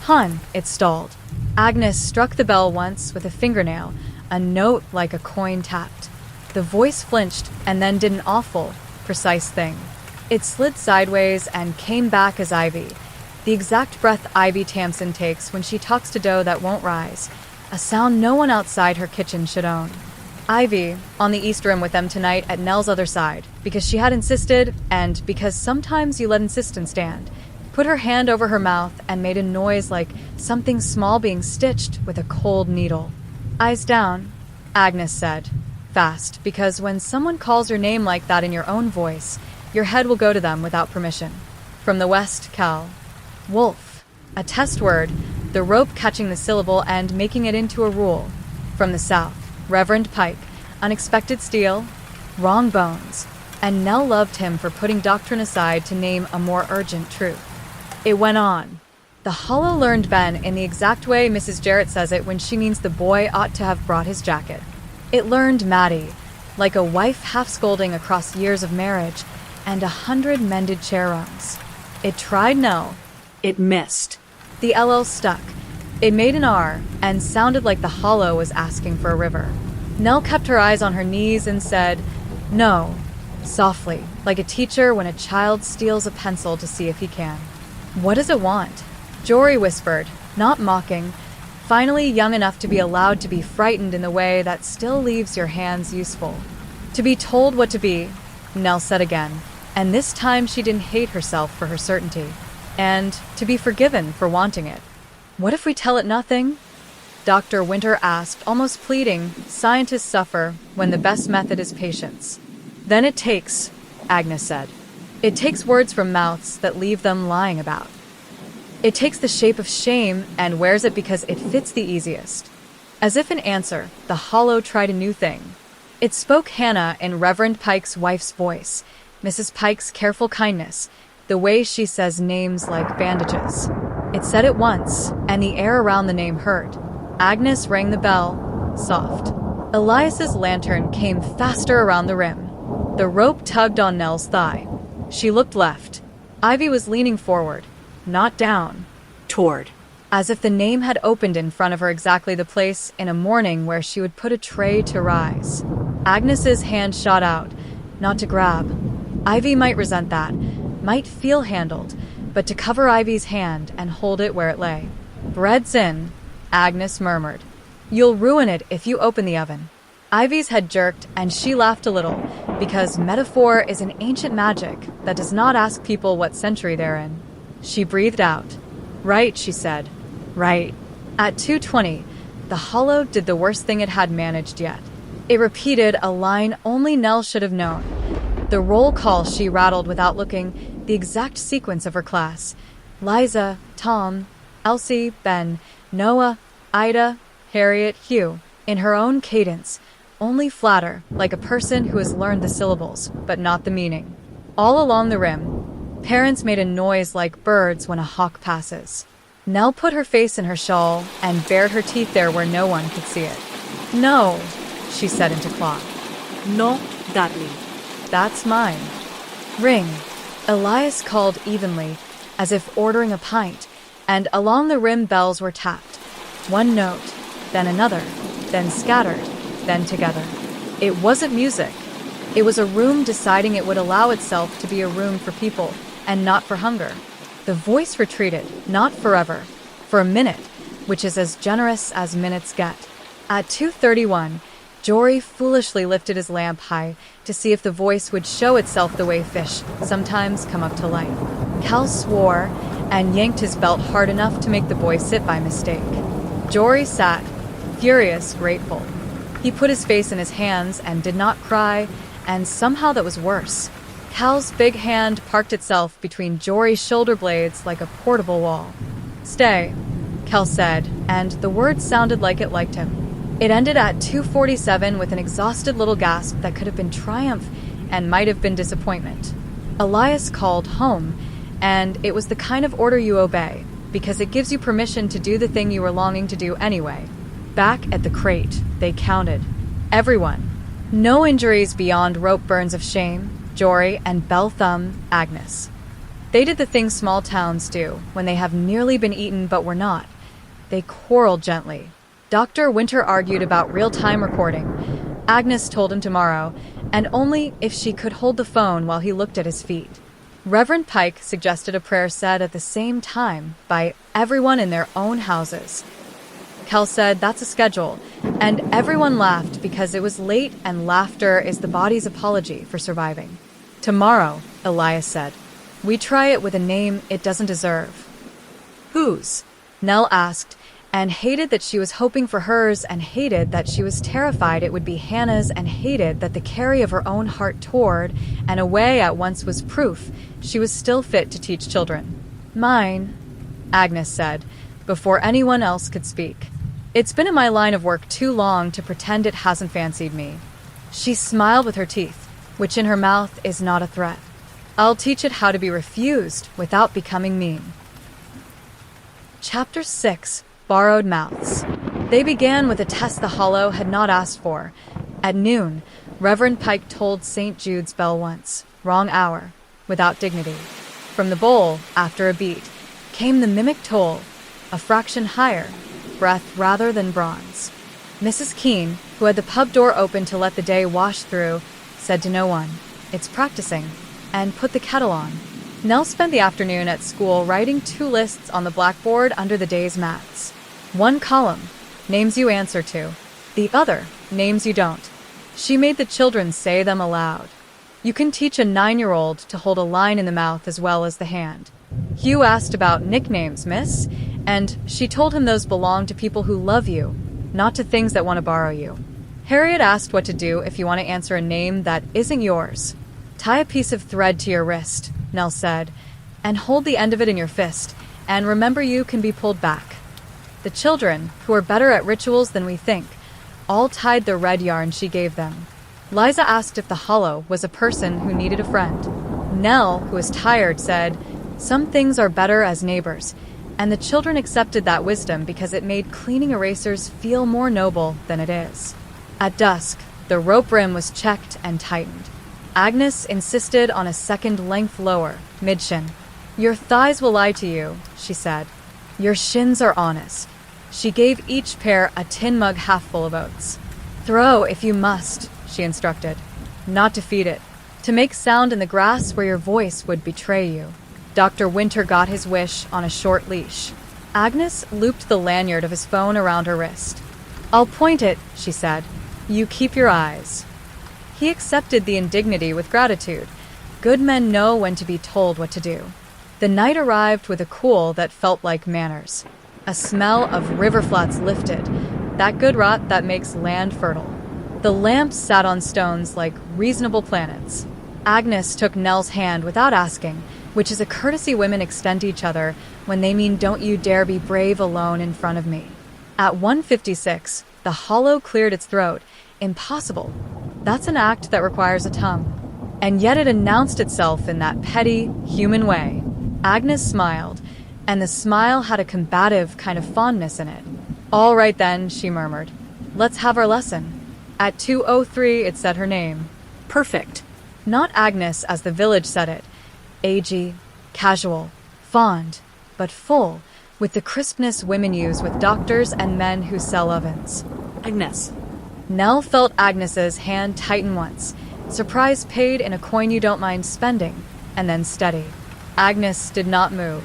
Hun, it stalled. Agnes struck the bell once with a fingernail, a note like a coin tapped. The voice flinched and then did an awful, precise thing. It slid sideways and came back as Ivy, the exact breath Ivy Tamsin takes when she talks to dough that won't rise, a sound no one outside her kitchen should own. Ivy, on the east rim with them tonight at Nell's other side, because she had insisted, and because sometimes you let insistence stand, put her hand over her mouth and made a noise like something small being stitched with a cold needle. Eyes down, Agnes said, fast, because when someone calls your name like that in your own voice, your head will go to them without permission. From the west, Cal. Wolf. A test word, the rope catching the syllable and making it into a rule. From the south, Reverend Pike. Unexpected steal. Wrong bones. And Nell loved him for putting doctrine aside to name a more urgent truth. It went on. The hollow learned Ben in the exact way Mrs. Jarrett says it when she means the boy ought to have brought his jacket. It learned Maddie, like a wife half-scolding across years of marriage and 100 mended chair rungs. It tried Nell. It missed. The LL stuck. It made an R and sounded like the hollow was asking for a river. Nell kept her eyes on her knees and said, "No," softly, like a teacher when a child steals a pencil to see if he can. "What does it want?" Jory whispered, not mocking, finally young enough to be allowed to be frightened in the way that still leaves your hands useful. "To be told what to be," Nell said again, and this time she didn't hate herself for her certainty, and to be forgiven for wanting it. "What if we tell it nothing?" Dr. Winter asked, almost pleading. Scientists suffer when the best method is patience. "Then it takes," Agnes said. "It takes words from mouths that leave them lying about. It takes the shape of shame and wears it because it fits the easiest." As if in answer, the hollow tried a new thing. It spoke Hannah in Reverend Pike's wife's voice, Mrs. Pike's careful kindness, the way she says names like bandages. It said it once, and the air around the name hurt. Agnes rang the bell, soft. Elias's lantern came faster around the rim. The rope tugged on Nell's thigh. She looked left. Ivy was leaning forward, not down. Toward. As if the name had opened in front of her exactly the place in a morning where she would put a tray to rise. Agnes's hand shot out, not to grab. Ivy might resent that, might feel handled, but to cover Ivy's hand and hold it where it lay. "Bread's in," Agnes murmured. "You'll ruin it if you open the oven." Ivy's head jerked, and she laughed a little, because metaphor is an ancient magic that does not ask people what century they're in. She breathed out. "Right," she said. "Right." At 2:20, the hollow did the worst thing it had managed yet. It repeated a line only Nell should have known. The roll call she rattled without looking, the exact sequence of her class. Liza, Tom, Elsie, Ben, Noah, Ida, Harriet, Hugh, in her own cadence, only flatter, like a person who has learned the syllables, but not the meaning. All along the rim, parents made a noise like birds when a hawk passes. Nell put her face in her shawl and bared her teeth there where no one could see it. "No," she said into cloth. No, darling. "That's mine." "Ring." Elias called evenly, as if ordering a pint, and along the rim bells were tapped. One note, then another, then scattered, then together. It wasn't music. It was a room deciding it would allow itself to be a room for people, and not for hunger. The voice retreated, not forever, for a minute, which is as generous as minutes get. At 2:31, Jory foolishly lifted his lamp high to see if the voice would show itself the way fish sometimes come up to life. Cal swore and yanked his belt hard enough to make the boy sit by mistake. Jory sat, furious, grateful. He put his face in his hands and did not cry, and somehow that was worse. Cal's big hand parked itself between Jory's shoulder blades like a portable wall. "Stay," Cal said, and the words sounded like it liked him. It ended at 2:47 with an exhausted little gasp that could have been triumph and might have been disappointment. Elias called home, and it was the kind of order you obey, because it gives you permission to do the thing you were longing to do anyway. Back at the crate, they counted. Everyone. No injuries beyond rope burns of shame, Jory and Bell Thumb, Agnes. They did the thing small towns do when they have nearly been eaten but were not. They quarreled gently. Dr. Winter argued about real-time recording. Agnes told him tomorrow, and only if she could hold the phone while he looked at his feet. Reverend Pike suggested a prayer said at the same time by everyone in their own houses. Cal said that's a schedule, and everyone laughed because it was late and laughter is the body's apology for surviving. "Tomorrow," Elias said. "We try it with a name it doesn't deserve." "Whose?" Nell asked, and hated that she was hoping for hers and hated that she was terrified it would be Hannah's and hated that the carry of her own heart toward and away at once was proof she was still fit to teach children. "Mine," Agnes said, before anyone else could speak. "It's been in my line of work too long to pretend it hasn't fancied me." She smiled with her teeth, which in her mouth is not a threat. "I'll teach it how to be refused without becoming mean." Chapter 6. Borrowed Mouths. They began with a test the Hollow had not asked for. At noon, Reverend Pike tolled St. Jude's bell once, wrong hour, without dignity. From the bowl, after a beat, came the mimic toll, a fraction higher, breath rather than bronze. Mrs. Keene, who had the pub door open to let the day wash through, said to no one, "It's practicing," and put the kettle on. Nell spent the afternoon at school writing 2 lists on the blackboard under the day's mats. One column, names you answer to. The other, names you don't. She made the children say them aloud. You can teach a 9-year-old to hold a line in the mouth as well as the hand. Hugh asked about nicknames, miss, and she told him those belong to people who love you, not to things that want to borrow you. Harriet asked what to do if you want to answer a name that isn't yours. Tie a piece of thread to your wrist, Nell said, and hold the end of it in your fist, and remember you can be pulled back. The children, who are better at rituals than we think, all tied the red yarn she gave them. Liza asked if the hollow was a person who needed a friend. Nell, who was tired, said, "Some things are better as neighbors," and the children accepted that wisdom because it made cleaning erasers feel more noble than it is. At dusk, the rope rim was checked and tightened. Agnes insisted on a second length lower, mid-shin. "Your thighs will lie to you," she said. "Your shins are honest." She gave each pair a tin mug half full of oats. "Throw if you must," she instructed. "Not to feed it. To make sound in the grass where your voice would betray you." Dr. Winter got his wish on a short leash. Agnes looped the lanyard of his phone around her wrist. "I'll point it," she said. "You keep your eyes." He accepted the indignity with gratitude. Good men know when to be told what to do. The night arrived with a cool that felt like manners. A smell of river flats lifted, that good rot that makes land fertile. The lamps sat on stones like reasonable planets. Agnes took Nell's hand without asking, which is a courtesy women extend to each other when they mean don't you dare be brave alone in front of me. At 1:56, the hollow cleared its throat. Impossible. That's an act that requires a tongue. And yet it announced itself in that petty, human way. Agnes smiled, and the smile had a combative kind of fondness in it. "All right then," she murmured. "Let's have our lesson." At 2:03, it said her name. Perfect. Not Agnes as the village said it. Agey, casual, fond, but full, with the crispness women use with doctors and men who sell ovens. Agnes. Nell felt Agnes's hand tighten once, surprise paid in a coin you don't mind spending, and then steady. Agnes did not move.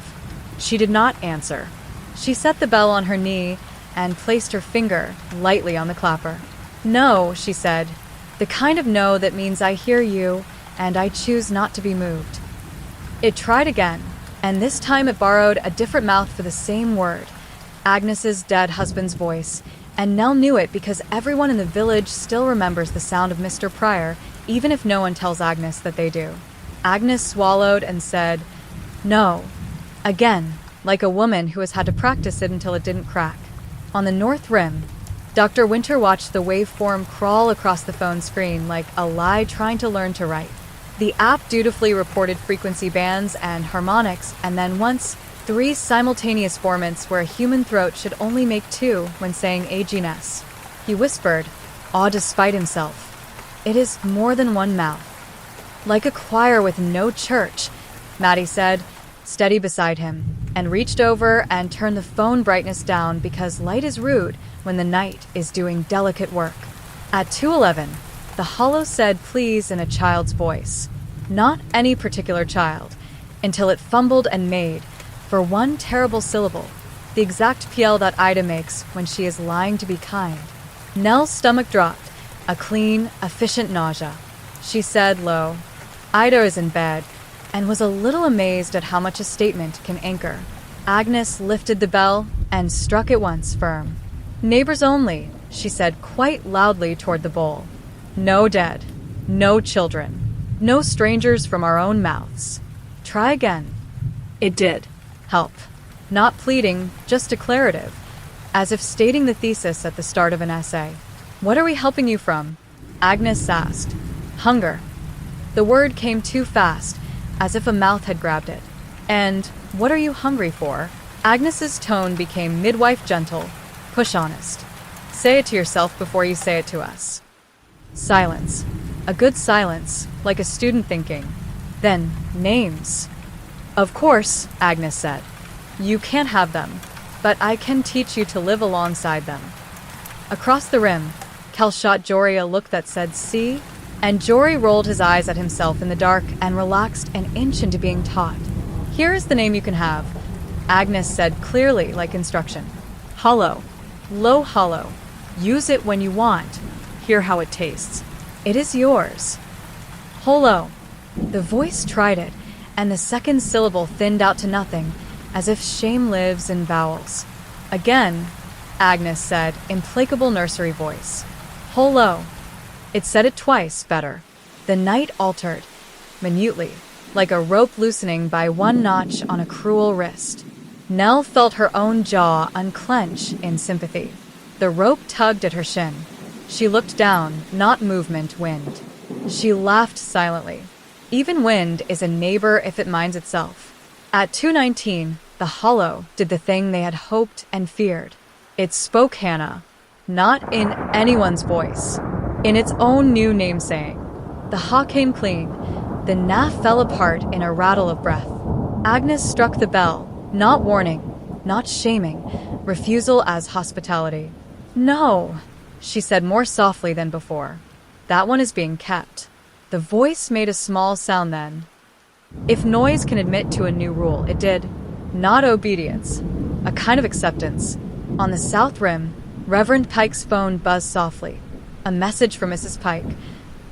She did not answer. She set the bell on her knee and placed her finger lightly on the clapper. "No," she said, "the kind of no that means I hear you and I choose not to be moved." It tried again, and this time it borrowed a different mouth for the same word, Agnes's dead husband's voice, and Nell knew it because everyone in the village still remembers the sound of Mr. Pryor, even if no one tells Agnes that they do. Agnes swallowed and said, "No," again, like a woman who has had to practice it until it didn't crack. On the north rim, Dr. Winter watched the waveform crawl across the phone screen like a lie trying to learn to write. The app dutifully reported frequency bands and harmonics, and then once, 3 simultaneous formants where a human throat should only make 2 when saying aginess. He whispered, awe despite himself, "It is more than one mouth." "Like a choir with no church," Maddie said, steady beside him, and reached over and turned the phone brightness down because light is rude when the night is doing delicate work. At 2:11, the hollow said please in a child's voice. Not any particular child, until it fumbled and made, for one terrible syllable, the exact PL that Ida makes when she is lying to be kind. Nell's stomach dropped, a clean, efficient nausea. She said low, "Ida is in bed," and was a little amazed at how much a statement can anchor. Agnes lifted the bell and struck it once firm. "Neighbors only," she said quite loudly toward the bowl. "No dead, no children, no strangers from our own mouths. Try again." It did. Help. Not pleading, just declarative, as if stating the thesis at the start of an essay. "What are we helping you from?" Agnes asked. "Hunger." The word came too fast, as if a mouth had grabbed it. "And what are you hungry for?" Agnes's tone became midwife gentle, push honest. "Say it to yourself before you say it to us." Silence. A good silence, like a student thinking. Then, names. "Of course," Agnes said. "You can't have them, but I can teach you to live alongside them." Across the rim, Kel shot Jory a look that said, "See?" And Jory rolled his eyes at himself in the dark and relaxed an inch into being taught. "Here is the name you can have," Agnes said clearly, like instruction. "Hollow. Low hollow. Use it when you want. Hear how it tastes. It is yours." "Hollow." The voice tried it, and the second syllable thinned out to nothing, as if shame lives in vowels. "Again," Agnes said, implacable nursery voice. "Hollow." It said it twice, better. The night altered, minutely, like a rope loosening by one notch on a cruel wrist. Nell felt her own jaw unclench in sympathy. The rope tugged at her shin. She looked down, not movement, wind. She laughed silently. Even wind is a neighbor if it minds itself. At 2:19, the hollow did the thing they had hoped and feared. It spoke Hannah, not in anyone's voice, in its own new namesaying. The ha came clean. The na fell apart in a rattle of breath. Agnes struck the bell, not warning, not shaming, refusal as hospitality. "No," she said more softly than before. "That one is being kept." The voice made a small sound then. If noise can admit to a new rule, it did. Not obedience, a kind of acceptance. On the south rim, Reverend Pike's phone buzzed softly. A message from Mrs. Pike.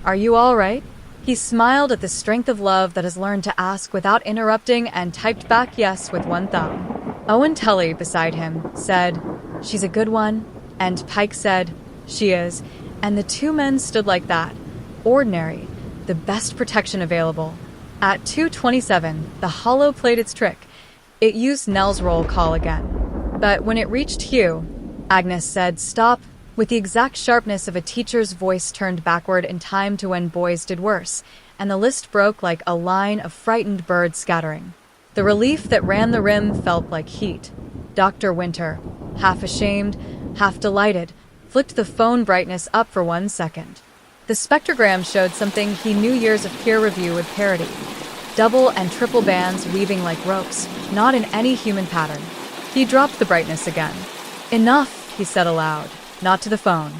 "Are you all right?" He smiled at the strength of love that has learned to ask without interrupting and typed back yes with one thumb. Owen Tully, beside him, said, "She's a good one," and Pike said, "She is," and the two men stood like that. Ordinary, the best protection available. At 2:27, the hollow played its trick. It used Nell's roll call again. But when it reached Hugh, Agnes said, "Stop," with the exact sharpness of a teacher's voice turned backward in time to when boys did worse, and the list broke like a line of frightened birds scattering. The relief that ran the rim felt like heat. Dr. Winter, half ashamed, half delighted, flicked the phone brightness up for 1 second. The spectrogram showed something he knew years of peer review would parody. Double and triple bands weaving like ropes, not in any human pattern. He dropped the brightness again. "Enough," he said aloud, not to the phone,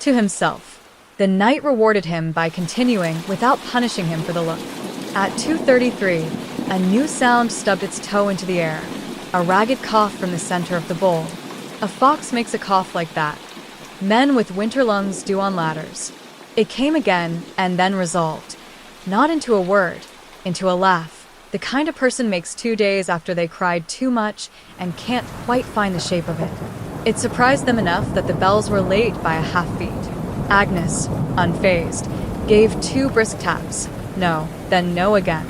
to himself. The night rewarded him by continuing without punishing him for the look. At 2:33, a new sound stubbed its toe into the air, a ragged cough from the center of the bowl. A fox makes a cough like that. Men with winter lungs do on ladders. It came again and then resolved, not into a word, into a laugh, the kind a person makes 2 days after they cried too much and can't quite find the shape of it. It surprised them enough that the bells were late by a half beat. Agnes, unfazed, gave 2 brisk taps. No, then no again.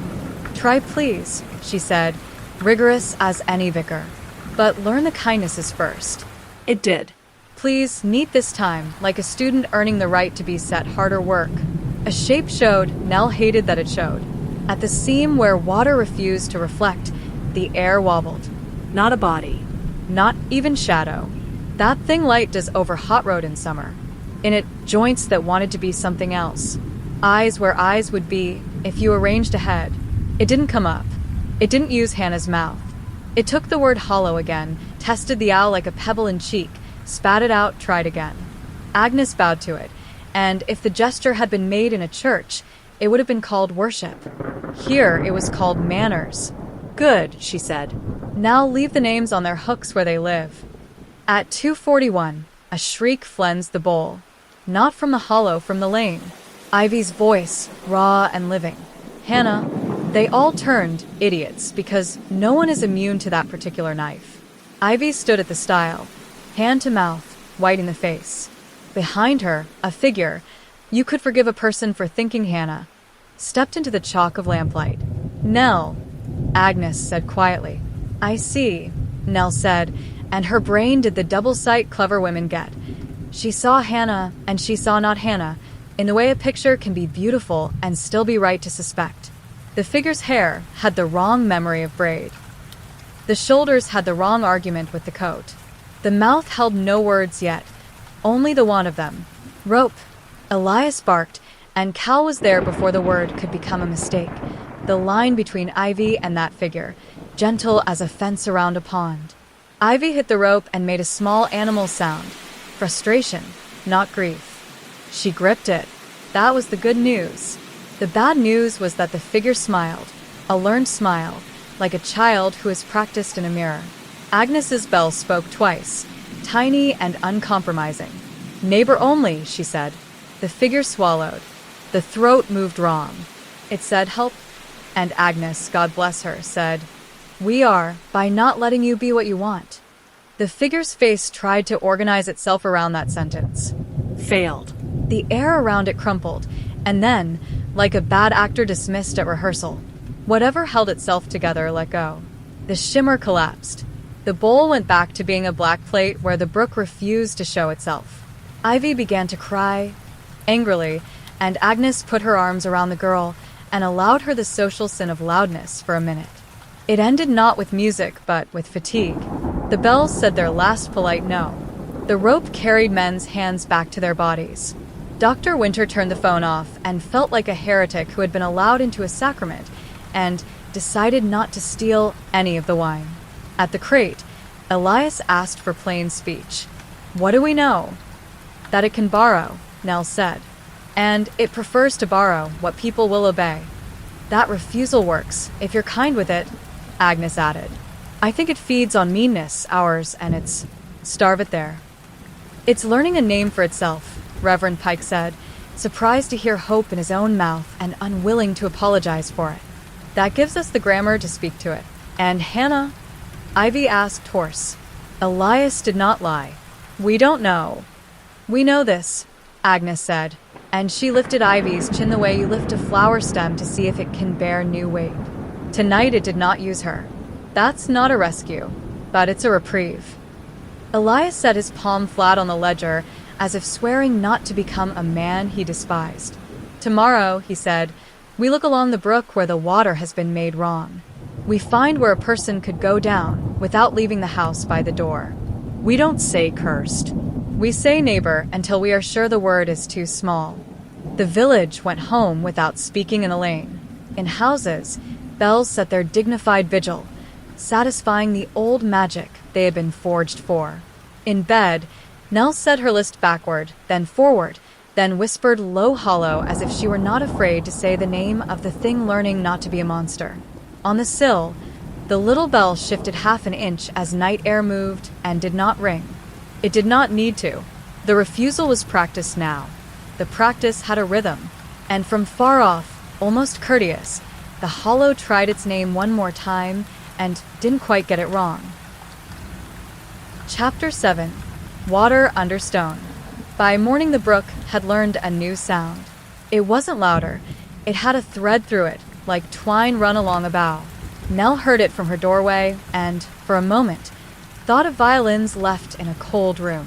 "Try please," she said, rigorous as any vicar. "But learn the kindnesses first." It did. "Please, neat this time, like a student earning the right to be set harder work." A shape showed. Nell hated that it showed. At the seam where water refused to reflect, the air wobbled. Not a body. Not even shadow. That thing light does over hot road in summer. In it, joints that wanted to be something else. Eyes where eyes would be if you arranged a head. It didn't come up. It didn't use Hannah's mouth. It took the word hollow again, tested the owl like a pebble in cheek, spat it out, tried again. Agnes bowed to it, and if the gesture had been made in a church, it would have been called worship. Here it was called manners. "Good," she said. "Now leave the names on their hooks where they live." At 2:41, a shriek flensed the bowl. Not from the hollow, from the lane. Ivy's voice, raw and living. "Hannah." They all turned, idiots, because no one is immune to that particular knife. Ivy stood at the stile, hand to mouth, white in the face. Behind her, a figure, you could forgive a person for thinking Hannah, stepped into the chalk of lamplight. "Nell," Agnes said quietly. "I see," Nell said, and her brain did the double sight clever women get. She saw Hannah, and she saw not Hannah, in the way a picture can be beautiful and still be right to suspect. The figure's hair had the wrong memory of braid. The shoulders had the wrong argument with the coat. The mouth held no words yet, only the want of them. "Rope." Elias barked, and Cal was there before the word could become a mistake. The line between Ivy and that figure, gentle as a fence around a pond. Ivy hit the rope and made a small animal sound. frustration, not grief. She gripped it. That was the good news. The bad news was that the figure smiled, a learned smile, like a child who has practiced in a mirror. Agnes's bell spoke twice, tiny and uncompromising. "Neighbor only," she said. The figure swallowed. The throat moved wrong. It said, "Help." And Agnes, God bless her, said, "We are, by not letting you be what you want." The figure's face tried to organize itself around that sentence. Failed. The air around it crumpled, and then, like a bad actor dismissed at rehearsal, whatever held itself together let go. The shimmer collapsed. The bowl went back to being a black plate where the brook refused to show itself. Ivy began to cry, angrily, and Agnes put her arms around the girl and allowed her the social sin of loudness for a minute. It ended not with music, but with fatigue. The bells said their last polite no. The rope carried men's hands back to their bodies. Dr. Winter turned the phone off and felt like a heretic who had been allowed into a sacrament and decided not to steal any of the wine. At the crate, Elias asked for plain speech. "What do we know?" "That it can borrow," Nell said. "And it prefers to borrow what people will obey." "That refusal works, if you're kind with it," Agnes added. "I think it feeds on meanness, ours, and it's starve it there." "It's learning a name for itself," Reverend Pike said, surprised to hear hope in his own mouth and unwilling to apologize for it. "That gives us the grammar to speak to it." "And Hannah?" Ivy asked hoarse. Elias did not lie. "We don't know." "We know this," Agnes said, and she lifted Ivy's chin the way you lift a flower stem to see if it can bear new weight. Tonight it did not use her. That's not a rescue, but it's a reprieve. Elias set his palm flat on the ledger, as if swearing not to become a man he despised. "Tomorrow," he said, "we look along the brook where the water has been made wrong. We find where a person could go down without leaving the house by the door. We don't say cursed. We say neighbor until we are sure the word is too small." The village went home without speaking in a lane. In houses, bells set their dignified vigil, satisfying the old magic they had been forged for. In bed, Nell said her list backward, then forward, then whispered low hollow as if she were not afraid to say the name of the thing learning not to be a monster. On the sill, the little bell shifted half an inch as night air moved and did not ring. It did not need to. The refusal was practiced now. The practice had a rhythm, and from far off, almost courteous, the hollow tried its name one more time and didn't quite get it wrong. Chapter 7. Water Under Stone. By morning the brook had learned a new sound. It wasn't louder. It had a thread through it, like twine run along a bough. Nell heard it from her doorway and, for a moment, thought of violins left in a cold room.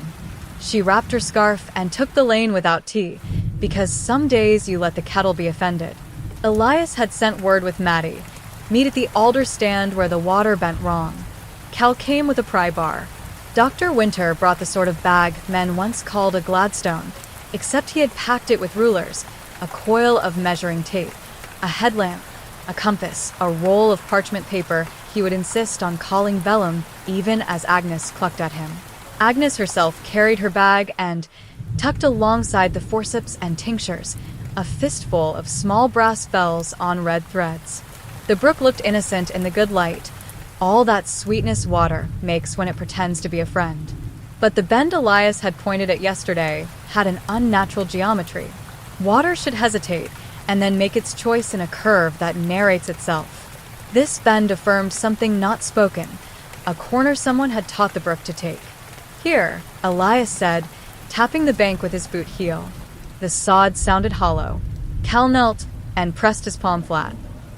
She wrapped her scarf and took the lane without tea, because some days you let the kettle be offended. Elias had sent word with Maddie, meet at the alder stand where the water bent wrong. Cal came with a pry bar. Dr. Winter brought the sort of bag men once called a Gladstone, except he had packed it with rulers, a coil of measuring tape, a headlamp, a compass, a roll of parchment paper he would insist on calling vellum even as Agnes clucked at him. Agnes herself carried her bag and, tucked alongside the forceps and tinctures, a fistful of small brass bells on red threads. The brook looked innocent in the good light, all that sweetness water makes when it pretends to be a friend. But the bend Elias had pointed at yesterday had an unnatural geometry. Water should hesitate and then make its choice in a curve that narrates itself. This bend affirmed something not spoken, a corner someone had taught the brook to take. "Here," Elias said, tapping the bank with his boot heel. The sod sounded hollow. Cal knelt and pressed his palm flat.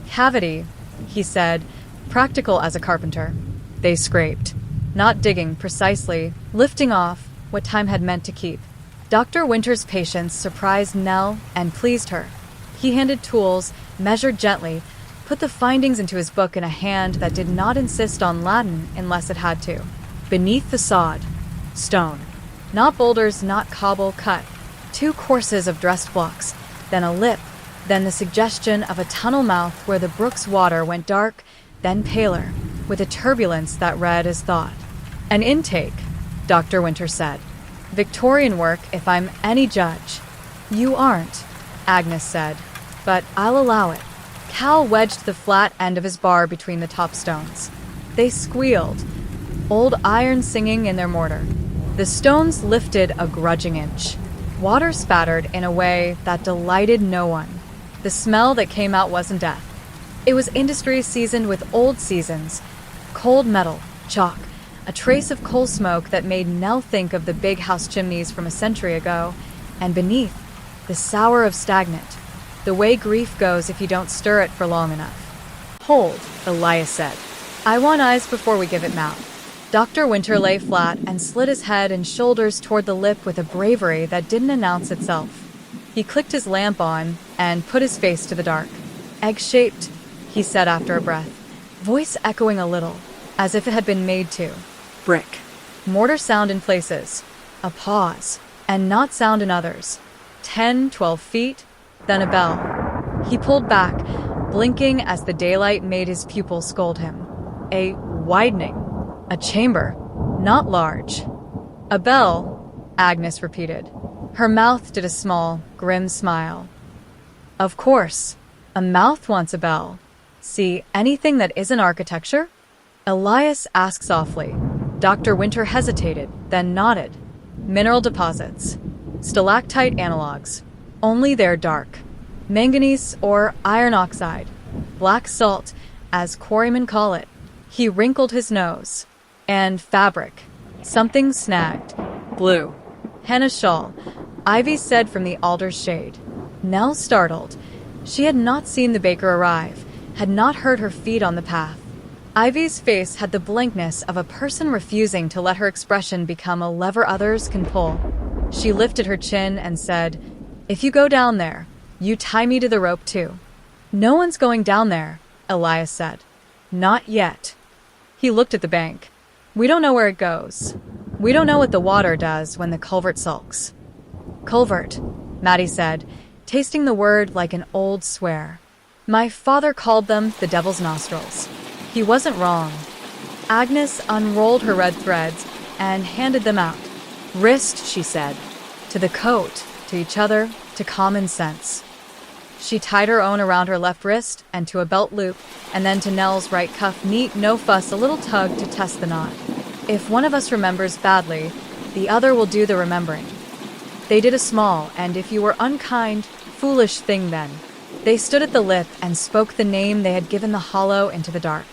"Cavity," he said, practical as a carpenter. They scraped, not digging precisely, lifting off what time had meant to keep. Dr. Winter's patience surprised Nell and pleased her. He handed tools, measured gently, put the findings into his book in a hand that did not insist on Latin unless it had to. Beneath the sod, stone. Not boulders, not cobble, cut. 2 courses of dressed blocks, then a lip, then the suggestion of a tunnel mouth where the brook's water went dark, then paler, with a turbulence that read as thought. "An intake," Dr. Winter said. Victorian work, if I'm any judge. You aren't, Agnes said, but I'll allow it. Cal wedged the flat end of his bar between the top stones. They squealed, old iron singing in their mortar. The stones lifted a grudging inch. Water spattered in a way that delighted no one. The smell that came out wasn't death. It was industry seasoned with old seasons, cold metal, chalk, a trace of coal smoke that made Nell think of the big house chimneys from a century ago, and beneath, the sour of stagnant, the way grief goes if you don't stir it for long enough. Hold, Elias said. I want eyes before we give it mouth. Dr. Winter lay flat and slid his head and shoulders toward the lip with a bravery that didn't announce itself. He clicked his lamp on and put his face to the dark. Egg-shaped, he said after a breath, voice echoing a little, as if it had been made to. Brick. Mortar sound in places, a pause, and not sound in others. 10, 12 feet, then a bell. He pulled back, blinking as the daylight made his pupils scold him. A widening. A chamber. Not large. A bell, Agnes repeated. Her mouth did a small, grim smile. Of course. A mouth wants a bell. See anything that isn't architecture? Elias asked softly. Dr. Winter hesitated, then nodded. Mineral deposits. Stalactite analogs. Only they're dark. Manganese or iron oxide. Black salt, as quarrymen call it. He wrinkled his nose. And fabric. Something snagged. Blue. Henna shawl, Ivy said from the alder's shade. Nell startled. She had not seen the baker arrive, had not heard her feet on the path. Ivy's face had the blankness of a person refusing to let her expression become a lever others can pull. She lifted her chin and said, If you go down there, you tie me to the rope too. No one's going down there, Elias said. Not yet. He looked at the bank. We don't know where it goes. We don't know what the water does when the culvert sulks. Culvert, Maddie said, tasting the word like an old swear. My father called them the devil's nostrils. He wasn't wrong. Agnes unrolled her red threads and handed them out. Wrist, she said. To the coat, to each other, to common sense. She tied her own around her left wrist and to a belt loop, and then to Nell's right cuff, neat, no fuss, a little tug to test the knot. If one of us remembers badly, the other will do the remembering. They did a small, and if you were unkind, foolish thing then. They stood at the lip and spoke the name they had given the hollow into the dark.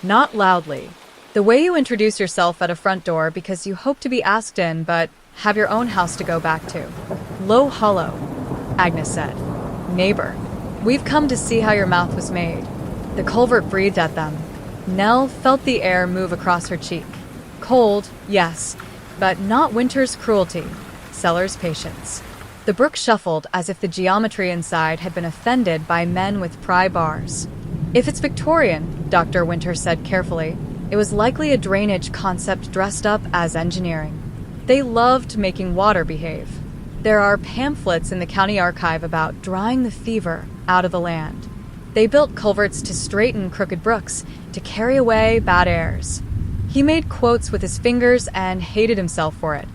Not loudly. The way you introduce yourself at a front door because you hope to be asked in, but have your own house to go back to. Low hollow, Agnes said. Neighbor, we've come to see how your mouth was made. The culvert breathed at them. Nell felt the air move across her cheek. Cold, yes, but not winter's cruelty, Sellers' patience. The brook shuffled as if the geometry inside had been offended by men with pry bars. If it's Victorian, Dr. Winter said carefully, it was likely a drainage concept dressed up as engineering. They loved making water behave. There are pamphlets in the county archive about drying the fever out of the land. They built culverts to straighten crooked brooks, to carry away bad airs. He made quotes with his fingers and hated himself for it.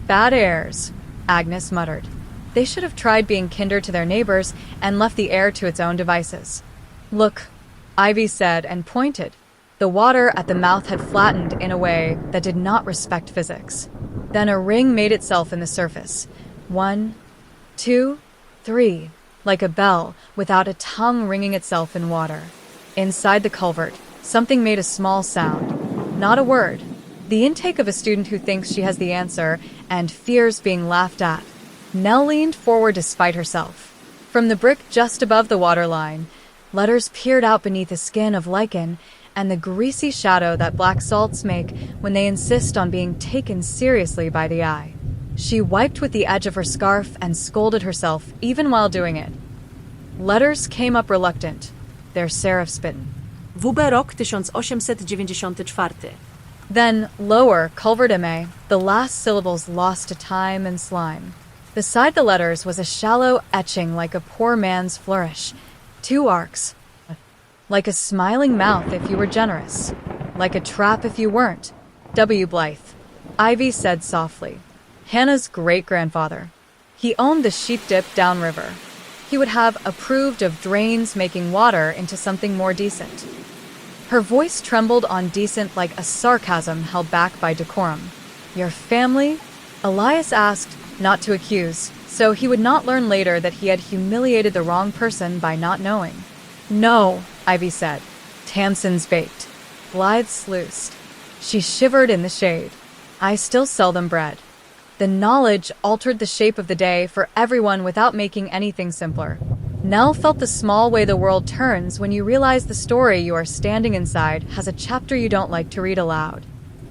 Bad airs, Agnes muttered. They should have tried being kinder to their neighbors and left the air to its own devices. Look, Ivy said and pointed. The water at the mouth had flattened in a way that did not respect physics. Then a ring made itself in the surface. 1, 2, 3, like a bell, without a tongue ringing itself in water. Inside the culvert, something made a small sound. Not a word. The intake of a student who thinks she has the answer and fears being laughed at. Nell leaned forward to spite herself. From the brick just above the waterline, letters peered out beneath a skin of lichen and the greasy shadow that black salts make when they insist on being taken seriously by the eye. She wiped with the edge of her scarf and scolded herself even while doing it. Letters came up reluctant, their serif spitten. WB rok 1894. Then, lower, culvert MA, the last syllables lost to time and slime. Beside the letters was a shallow etching like a poor man's flourish. 2 arcs. Like a smiling mouth if you were generous. Like a trap if you weren't. W. Blythe. Ivy said softly. Hannah's great-grandfather. He owned the sheep dip downriver. He would have approved of drains making water into something more decent. Her voice trembled on decent like a sarcasm held back by decorum. Your family? Elias asked, not to accuse, so he would not learn later that he had humiliated the wrong person by not knowing. No, Ivy said. Tamsin's baked. Blythe's sluiced. She shivered in the shade. I still sell them bread. The knowledge altered the shape of the day for everyone without making anything simpler. Nell felt the small way the world turns when you realize the story you are standing inside has a chapter you don't like to read aloud.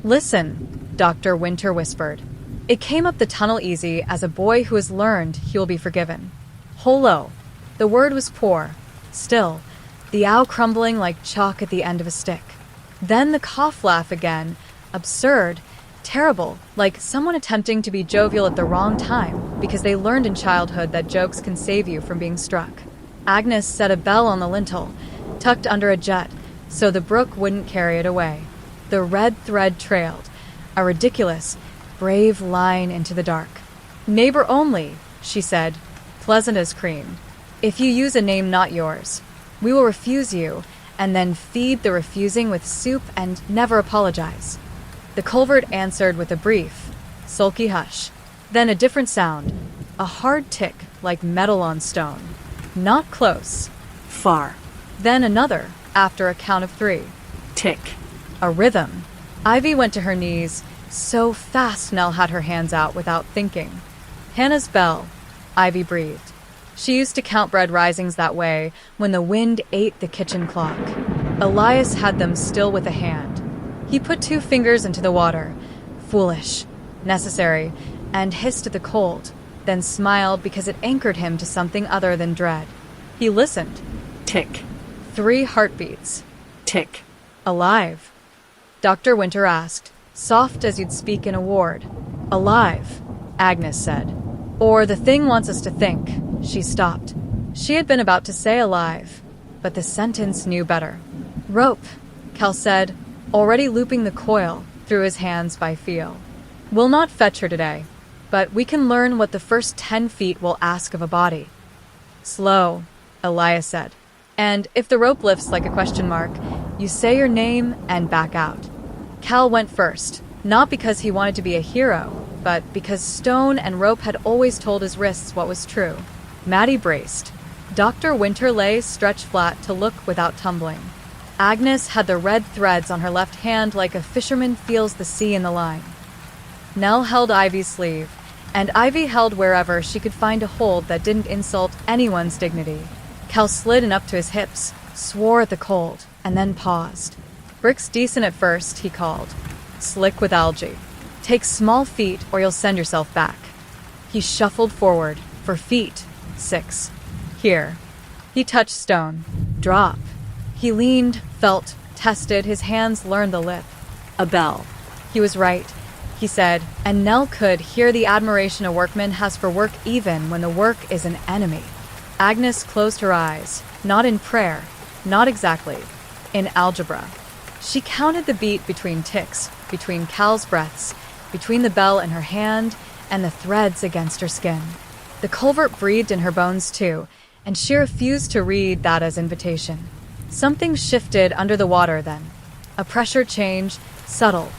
Listen, Dr. Winter whispered. It came up the tunnel easy as a boy who has learned he will be forgiven. Holo. The word was poor. Still, the ow crumbling like chalk at the end of a stick. Then the cough laugh again, absurd, terrible, like someone attempting to be jovial at the wrong time because they learned in childhood that jokes can save you from being struck. Agnes set a bell on the lintel, tucked under a jet, so the brook wouldn't carry it away. The red thread trailed, a ridiculous, brave line into the dark. Neighbor only, she said, pleasant as cream. If you use a name not yours, we will refuse you, and then feed the refusing with soup and never apologize. The culvert answered with a brief, sulky hush. Then a different sound, a hard tick like metal on stone. Not close. Far. Then another, after a count of 3. Tick. A rhythm. Ivy went to her knees, so fast Nell had her hands out without thinking. Hannah's bell, Ivy breathed. She used to count bread risings that way when the wind ate the kitchen clock. Elias had them still with a hand. He put 2 fingers into the water. Foolish, necessary, and hissed at the cold, then smiled because it anchored him to something other than dread. He listened. Tick. 3 heartbeats. Tick. Alive? Dr. Winter asked, soft as you'd speak in a ward. Alive, Agnes said. Or the thing wants us to think. She stopped. She had been about to say alive, but the sentence knew better. Rope, Cal said, already looping the coil through his hands by feel. We'll not fetch her today, but we can learn what the first 10 feet will ask of a body. Slow, Elias said. And if the rope lifts like a question mark, you say your name and back out. Cal went first, not because he wanted to be a hero, but because stone and rope had always told his wrists what was true. Maddie braced. Dr. Winter lay stretched flat to look without tumbling. Agnes had the red threads on her left hand like a fisherman feels the sea in the line. Nell held Ivy's sleeve, and Ivy held wherever she could find a hold that didn't insult anyone's dignity. Cal slid in up to his hips, swore at the cold, and then paused. Brick's decent at first, he called. Slick with algae. Take small feet or you'll send yourself back. He shuffled forward, for feet. 6. Here. He touched stone. Drop. He leaned, felt, tested, his hands learned the lip. A bell. He was right, he said, and Nell could hear the admiration a workman has for work even when the work is an enemy. Agnes closed her eyes, not in prayer, not exactly, in algebra. She counted the beat between ticks, between Cal's breaths, between the bell in her hand and the threads against her skin. The culvert breathed in her bones too, and she refused to read that as invitation. Something shifted under the water then. A pressure change, subtle,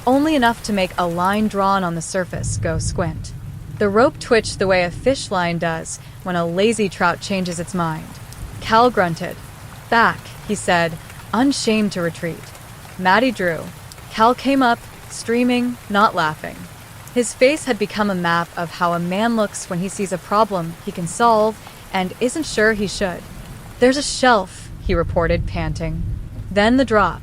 only enough to make a line drawn on the surface go squint. The rope twitched the way a fish line does when a lazy trout changes its mind. Cal grunted. Back, he said, unshamed to retreat. Maddie drew. Cal came up, streaming, not laughing. His face had become a map of how a man looks when he sees a problem he can solve and isn't sure he should. There's a shelf, he reported, panting. Then the drop.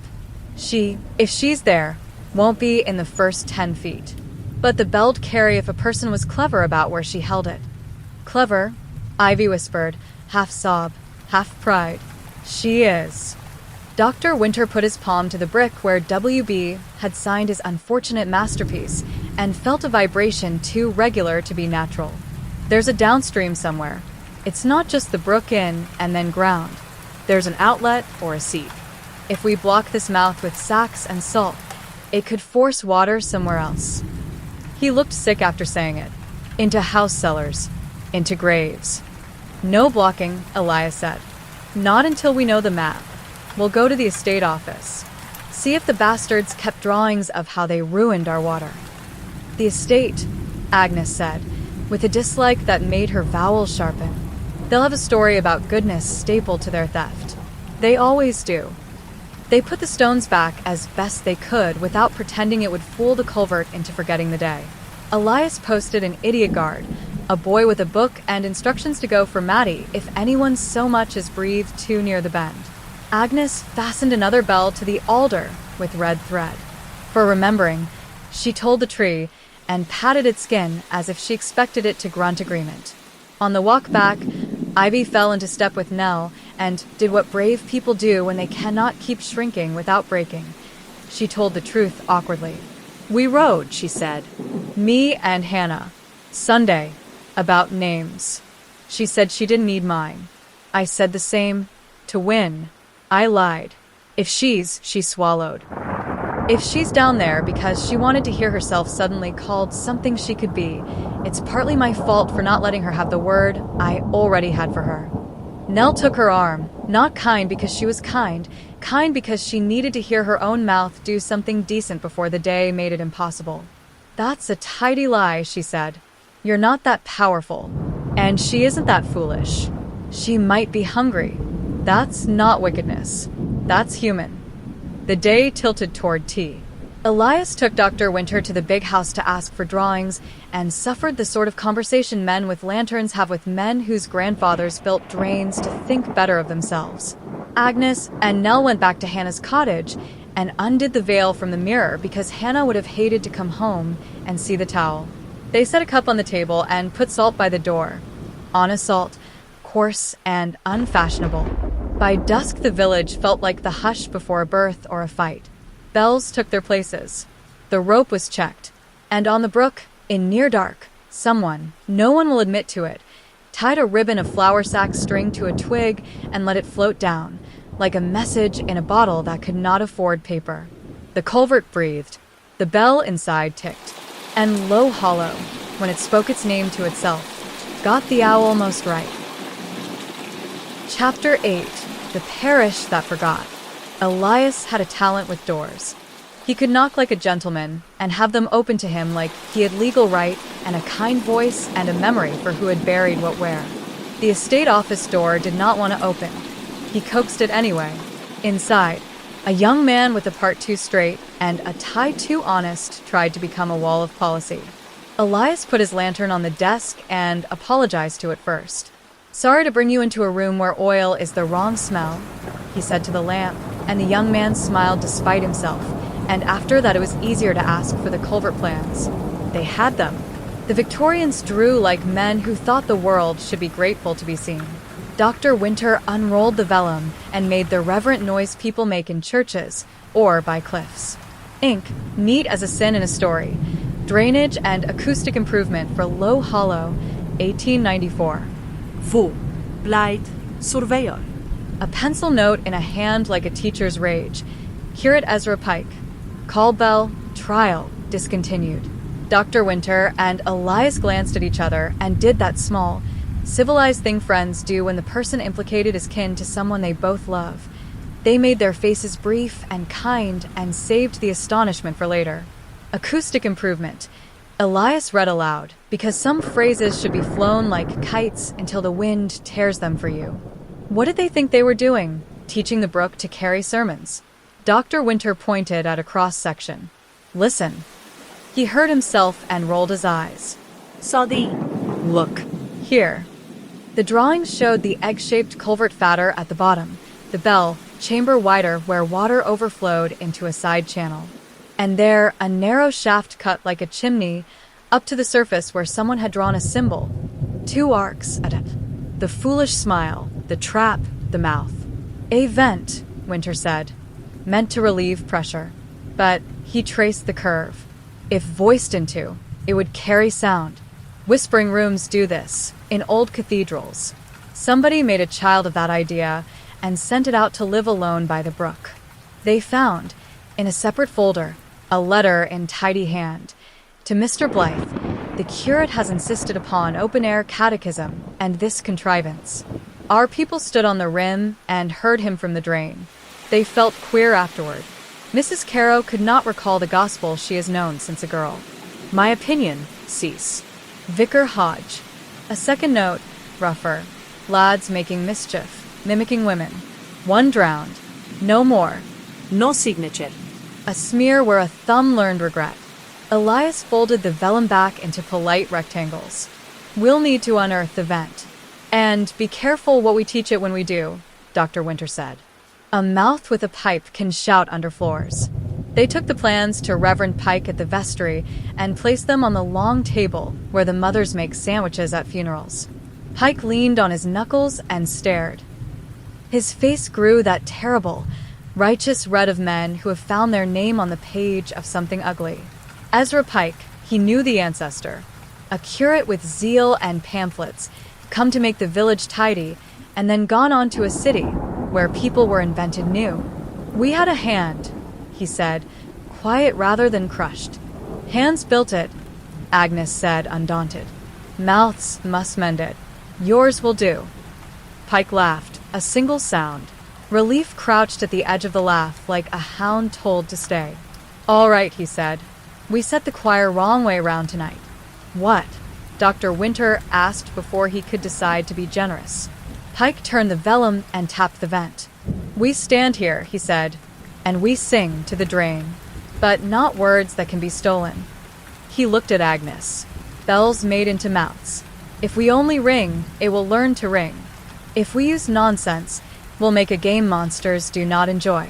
She, if she's there, won't be in the first 10 feet. But the bell'd carry if a person was clever about where she held it. Clever, Ivy whispered, half sob, half pride. She is. Dr. Winter put his palm to the brick where WB had signed his unfortunate masterpiece and felt a vibration too regular to be natural. There's a downstream somewhere. It's not just the brook in and then ground. There's an outlet or a seep. If we block this mouth with sacks and salt, it could force water somewhere else. He looked sick after saying it. Into house cellars. Into graves. No blocking, Elias said. Not until we know the map. We'll go to the estate office. See if the bastards kept drawings of how they ruined our water. The estate, Agnes said, with a dislike that made her vowels sharpen. They'll have a story about goodness stapled to their theft. They always do. They put the stones back as best they could without pretending it would fool the culvert into forgetting the day. Elias posted an idiot guard, a boy with a book and instructions to go for Maddie if anyone so much as breathed too near the bend. Agnes fastened another bell to the alder with red thread. For remembering, she told the tree and patted its skin as if she expected it to grunt agreement. On the walk back, Ivy fell into step with Nell and did what brave people do when they cannot keep shrinking without breaking. She told the truth awkwardly. "We rode," she said. "Me and Hannah. Sunday. About names. She said she didn't need mine. I said the same. To win. I lied. She swallowed. If she's down there because she wanted to hear herself suddenly called something she could be, it's partly my fault for not letting her have the word I already had for her." Nell took her arm, not kind because she was kind because she needed to hear her own mouth do something decent before the day made it impossible. "That's a tidy lie," she said. "You're not that powerful. And she isn't that foolish. She might be hungry. That's not wickedness. That's human." The day tilted toward tea. Elias took Dr. Winter to the big house to ask for drawings and suffered the sort of conversation men with lanterns have with men whose grandfathers built drains to think better of themselves. Agnes and Nell went back to Hannah's cottage and undid the veil from the mirror because Hannah would have hated to come home and see the towel. They set a cup on the table and put salt by the door. Honest salt, coarse and unfashionable. By dusk, the village felt like the hush before a birth or a fight. Bells took their places. The rope was checked. And on the brook, in near dark, someone, no one will admit to it, tied a ribbon of flour sack string to a twig and let it float down, like a message in a bottle that could not afford paper. The culvert breathed. The bell inside ticked. And Low Hollow, when it spoke its name to itself, got the owl most right. Chapter 8. The Parish That Forgot. Elias had a talent with doors. He could knock like a gentleman and have them open to him like he had legal right and a kind voice and a memory for who had buried what where. The estate office door did not want to open. He coaxed it anyway. Inside, a young man with a part too straight and a tie too honest tried to become a wall of policy. Elias put his lantern on the desk and apologized to it first. "Sorry to bring you into a room where oil is the wrong smell," he said to the lamp, and the young man smiled despite himself, and after that it was easier to ask for the culvert plans. They had them. The Victorians drew like men who thought the world should be grateful to be seen. Dr. Winter unrolled the vellum and made the reverent noise people make in churches or by cliffs. Ink, neat as a sin in a story. Drainage and acoustic improvement for Low Hollow, 1894. Hvor bleit surveyor? A pencil note in a hand like a teacher's rage. Curate Ezra Pike. Call bell, trial, discontinued. Dr. Winter and Elias glanced at each other and did that small, civilized thing friends do when the person implicated is kin to someone they both love. They made their faces brief and kind and saved the astonishment for later. Acoustic improvement. Elias read aloud, because some phrases should be flown like kites until the wind tears them for you. What did they think they were doing? Teaching the brook to carry sermons. Dr. Winter pointed at a cross-section. "Listen." He heard himself and rolled his eyes. Saw the "Look. Here." The drawings showed the egg-shaped culvert fatter at the bottom, the bell, chamber wider where water overflowed into a side channel. And there, a narrow shaft cut like a chimney up to the surface where someone had drawn a symbol. Two arcs at it. The foolish smile, the trap, the mouth. "A vent," Winter said, meant to relieve pressure. But he traced the curve. If voiced into, it would carry sound. Whispering rooms do this, in old cathedrals. Somebody made a child of that idea and sent it out to live alone by the brook. They found, in a separate folder, a letter in tidy hand. To Mr. Blythe, the curate has insisted upon open-air catechism and this contrivance. Our people stood on the rim and heard him from the drain. They felt queer afterward. Mrs. Caro could not recall the gospel she has known since a girl. My opinion, cease. Vicar Hodge. A second note, rougher. Lads making mischief, mimicking women. One drowned. No more. No signature. A smear where a thumb learned regret. Elias folded the vellum back into polite rectangles. We'll need to unearth the vent. And be careful what we teach it when we do, Dr. Winter said. A mouth with a pipe can shout under floors. They took the plans to Reverend Pike at the vestry and placed them on the long table where the mothers make sandwiches at funerals. Pike leaned on his knuckles and stared. His face grew that terrible, righteous red of men who have found their name on the page of something ugly. Ezra Pike, he knew the ancestor. A curate with zeal and pamphlets, come to make the village tidy, and then gone on to a city where people were invented new. We had a hand, he said, quiet rather than crushed. Hands built it, Agnes said, undaunted. Mouths must mend it. Yours will do. Pike laughed, a single sound. Relief crouched at the edge of the laugh like a hound told to stay. All right, he said. We set the choir wrong way round tonight. What? Dr. Winter asked before he could decide to be generous. Pike turned the vellum and tapped the vent. We stand here, he said, and we sing to the drain, but not words that can be stolen. He looked at Agnes. Bells made into mouths. If we only ring, it will learn to ring. If we use nonsense, we'll make a game monsters do not enjoy.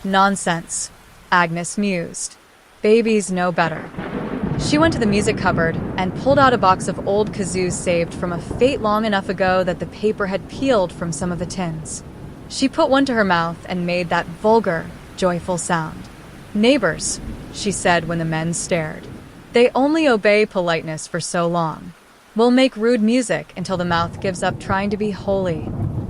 Nonsense, Agnes mused. Babies know better. She went to the music cupboard and pulled out a box of old kazoos saved from a fate long enough ago that the paper had peeled from some of the tins. She put one to her mouth and made that vulgar, joyful sound. Neighbors, she said when the men stared. They only obey politeness for so long. We'll make rude music until the mouth gives up trying to be holy.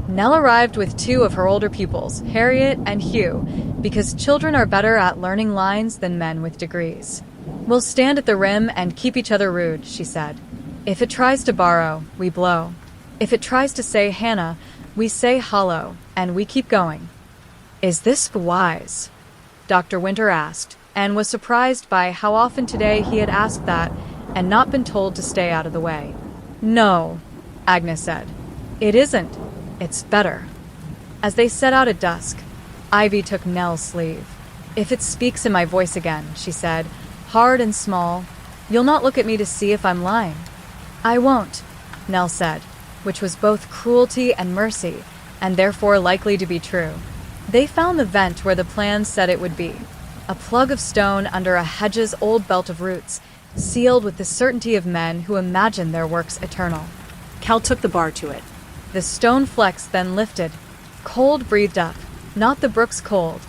Nell arrived with two of her older pupils, Harriet and Hugh, because children are better at learning lines than men with degrees. We'll stand at the rim and keep each other rude, she said. If it tries to borrow, we blow. If it tries to say Hannah, we say hollow, and we keep going. Is this wise? Dr. Winter asked, and was surprised by how often today he had asked that and not been told to stay out of the way. No, Agnes said. It isn't. It's better. As they set out at dusk, Ivy took Nell's sleeve. If it speaks in my voice again, she said, hard and small, you'll not look at me to see if I'm lying. I won't, Nell said, which was both cruelty and mercy, and therefore likely to be true. They found the vent where the plans said it would be, a plug of stone under a hedge's old belt of roots, sealed with the certainty of men who imagine their works eternal. Cal took the bar to it. The stone flex then lifted. Cold breathed up, not the brook's cold,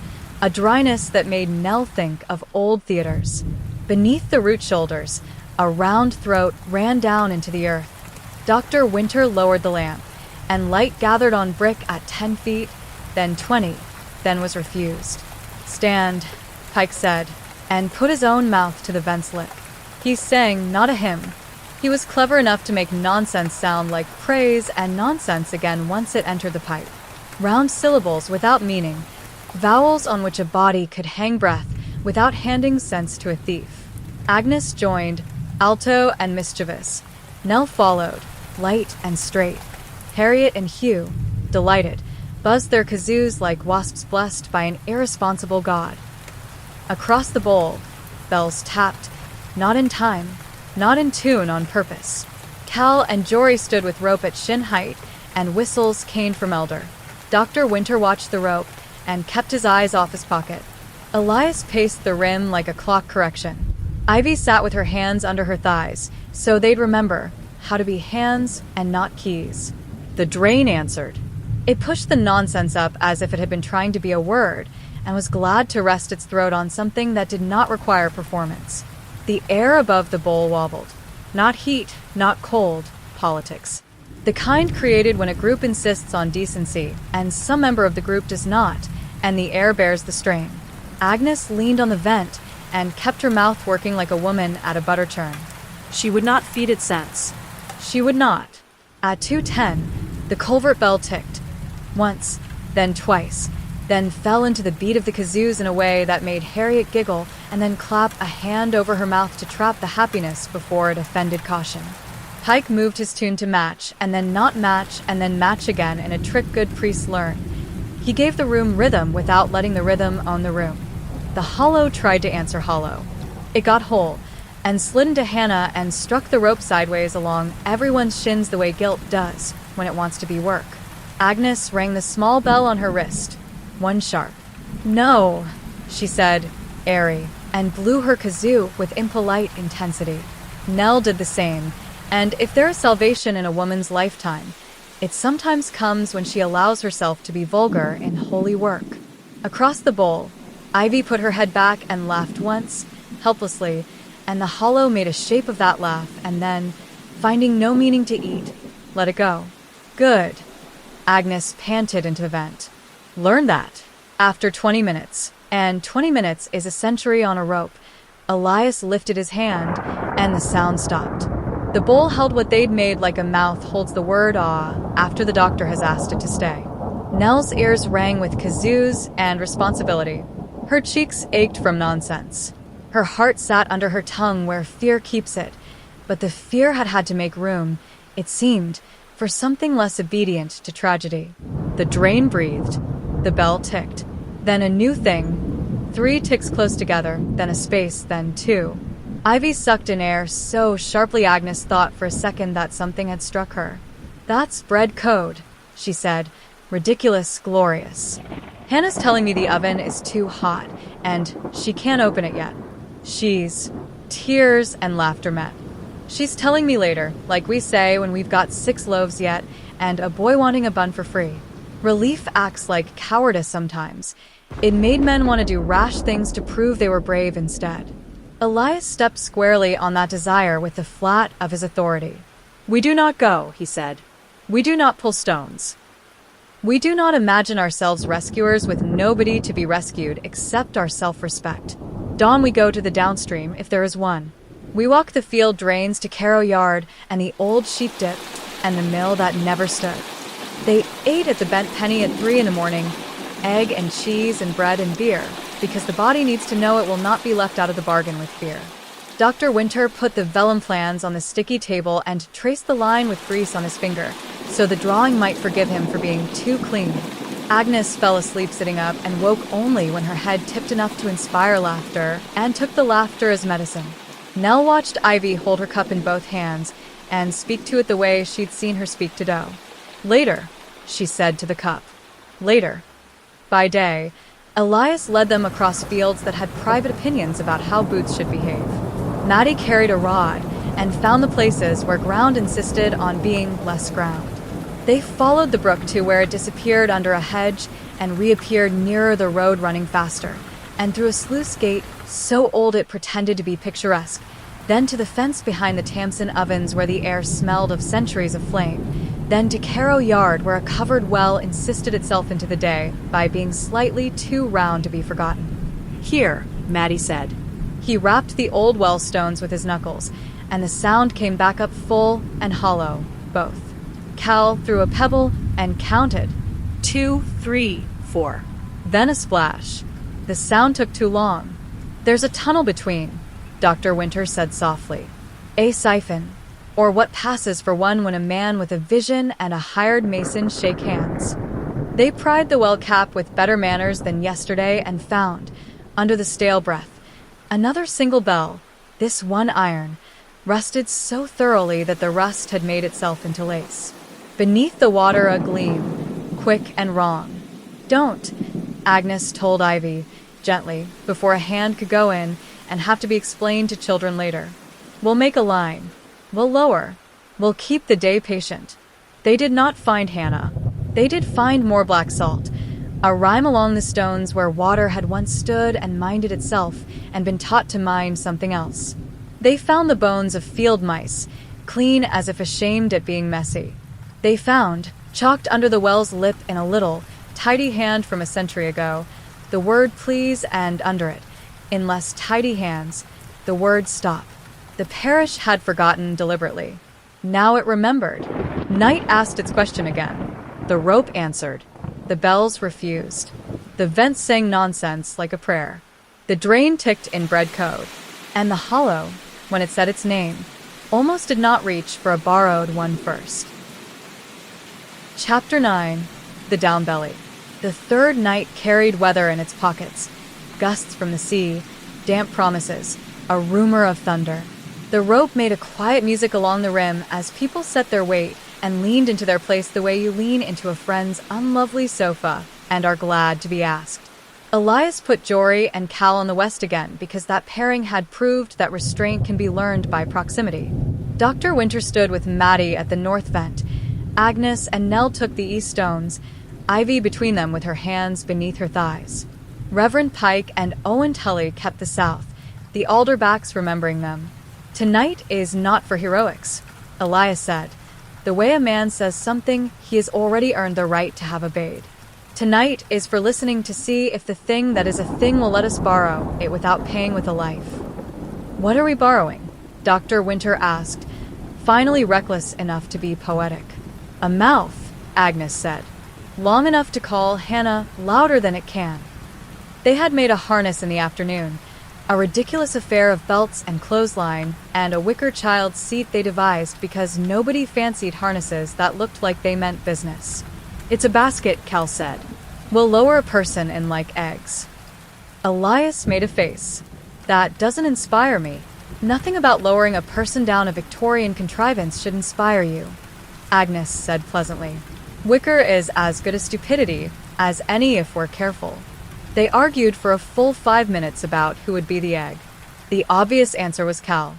a dryness that made Nell think of old theaters. Beneath the root shoulders, a round throat ran down into the earth. Dr. Winter lowered the lamp, and light gathered on brick at 10 feet, then 20, then was refused. Stand, Pike said, and put his own mouth to the vent's lip. He sang not a hymn. He was clever enough to make nonsense sound like praise and nonsense again once it entered the pipe. Round syllables without meaning, vowels on which a body could hang breath without handing sense to a thief. Agnes joined, alto and mischievous. Nell followed, light and straight. Harriet and Hugh, delighted, buzzed their kazoos like wasps blessed by an irresponsible god. Across the bowl, bells tapped, not in time, not in tune on purpose. Cal and Jory stood with rope at shin height, and whistles caned from Elder. Dr. Winter watched the rope and kept his eyes off his pocket. Elias paced the rim like a clock correction. Ivy sat with her hands under her thighs, so they'd remember how to be hands and not keys. The drain answered. It pushed the nonsense up as if it had been trying to be a word, and was glad to rest its throat on something that did not require performance. The air above the bowl wobbled. Not heat, not cold, politics. The kind created when a group insists on decency, and some member of the group does not, and the air bears the strain. Agnes leaned on the vent and kept her mouth working like a woman at a butter churn. She would not feed it sense. She would not. At 2:10, the culvert bell ticked. Once, then twice, then fell into the beat of the kazoos in a way that made Harriet giggle and then clap a hand over her mouth to trap the happiness before it offended caution. Pike moved his tune to match, and then not match, and then match again in a trick good priests learn. He gave the room rhythm without letting the rhythm own the room. The hollow tried to answer hollow. It got whole, and slid into Hannah and struck the rope sideways along everyone's shins the way guilt does when it wants to be work. Agnes rang the small bell on her wrist. One sharp. "No," she said, airy, and blew her kazoo with impolite intensity. Nell did the same, and if there is salvation in a woman's lifetime, it sometimes comes when she allows herself to be vulgar in holy work. Across the bowl, Ivy put her head back and laughed once, helplessly, and the hollow made a shape of that laugh, and then, finding no meaning to eat, let it go. "Good." Agnes panted into the vent. "Learn that." After 20 minutes, and 20 minutes is a century on a rope, Elias lifted his hand, and the sound stopped. The bowl held what they'd made like a mouth holds the word "ah" after the doctor has asked it to stay. Nell's ears rang with kazoos and responsibility. Her cheeks ached from nonsense. Her heart sat under her tongue where fear keeps it, but the fear had to make room, it seemed, for something less obedient to tragedy. The drain breathed. The bell ticked. Then a new thing. 3 ticks close together, then a space, then 2. Ivy sucked in air so sharply Agnes thought for a second that something had struck her. "That's bread code," she said, ridiculous, glorious. "Hannah's telling me the oven is too hot, and she can't open it yet. She's..." Tears and laughter met. "She's telling me later, like we say when we've got 6 loaves yet, and a boy wanting a bun for free. Relief acts like cowardice sometimes. It made men want to do rash things to prove they were brave instead." Elias stepped squarely on that desire with the flat of his authority. "We do not go," he said. "We do not pull stones. We do not imagine ourselves rescuers with nobody to be rescued except our self-respect. Dawn we go to the downstream, if there is one. We walk the field drains to Carrow Yard and the old sheep dip and the mill that never stood. They ate at the Bent Penny at 3 in the morning, egg and cheese and bread and beer, because the body needs to know it will not be left out of the bargain with fear. Dr. Winter put the vellum plans on the sticky table and traced the line with grease on his finger, so the drawing might forgive him for being too clean. Agnes fell asleep sitting up and woke only when her head tipped enough to inspire laughter, and took the laughter as medicine. Nell watched Ivy hold her cup in both hands and speak to it the way she'd seen her speak to dough. "Later," she said to the cup. Later. By day, Elias led them across fields that had private opinions about how boots should behave. Maddie carried a rod and found the places where ground insisted on being less ground. They followed the brook to where it disappeared under a hedge and reappeared nearer the road running faster, and through a sluice gate so old it pretended to be picturesque, then to the fence behind the Tamsin ovens where the air smelled of centuries of flame, then to Carrow Yard where a covered well insisted itself into the day by being slightly too round to be forgotten. "Here," Maddie said. He rapped the old well stones with his knuckles, and the sound came back up full and hollow, both. Cal threw a pebble and counted. 2, 3, 4. Then a splash. The sound took too long. "There's a tunnel between," Dr. Winter said softly. "A siphon, or what passes for one when a man with a vision and a hired mason shake hands." They pried the well cap with better manners than yesterday and found, under the stale breath, another single bell, this one iron, rusted so thoroughly that the rust had made itself into lace. Beneath the water a gleam, quick and wrong. "Don't," Agnes told Ivy, gently, before a hand could go in and have to be explained to children later. "We'll make a line. We'll lower. We'll keep the day patient." They did not find Hannah. They did find more black salt, a rime along the stones where water had once stood and minded itself and been taught to mind something else. They found the bones of field mice, clean as if ashamed at being messy. They found, chalked under the well's lip in a little, tidy hand from a century ago, the word please, and under it, in less tidy hands, the word stop. The parish had forgotten deliberately. Now it remembered. Night asked its question again. The rope answered. The bells refused. The vents sang nonsense like a prayer. The drain ticked in bread code. And the hollow, when it said its name, almost did not reach for a borrowed one first. Chapter 9. The Downbelly. The third night carried weather in its pockets. Gusts from the sea, damp promises, a rumor of thunder. The rope made a quiet music along the rim as people set their weight and leaned into their place the way you lean into a friend's unlovely sofa and are glad to be asked. Elias put Jory and Cal on the west again because that pairing had proved that restraint can be learned by proximity. Dr. Winter stood with Maddie at the north vent. Agnes and Nell took the east stones, Ivy between them with her hands beneath her thighs. Reverend Pike and Owen Tully kept the south, the alderbacks remembering them. Tonight is not for heroics, Elias said. The way a man says something, he has already earned the right to have obeyed. Tonight is for listening to see if the thing that is a thing will let us borrow it without paying with a life. What are we borrowing? Dr. Winter asked, finally reckless enough to be poetic. A mouth, Agnes said, long enough to call Hannah louder than it can. They had made a harness in the afternoon, a ridiculous affair of belts and clothesline, and a wicker child's seat they devised because nobody fancied harnesses that looked like they meant business. It's a basket, Cal said. We'll lower a person in like eggs. Elias made a face. That doesn't inspire me. Nothing about lowering a person down a Victorian contrivance should inspire you, Agnes said pleasantly. Wicker is as good a stupidity as any if we're careful. They argued for a full 5 minutes about who would be the egg. The obvious answer was Cal.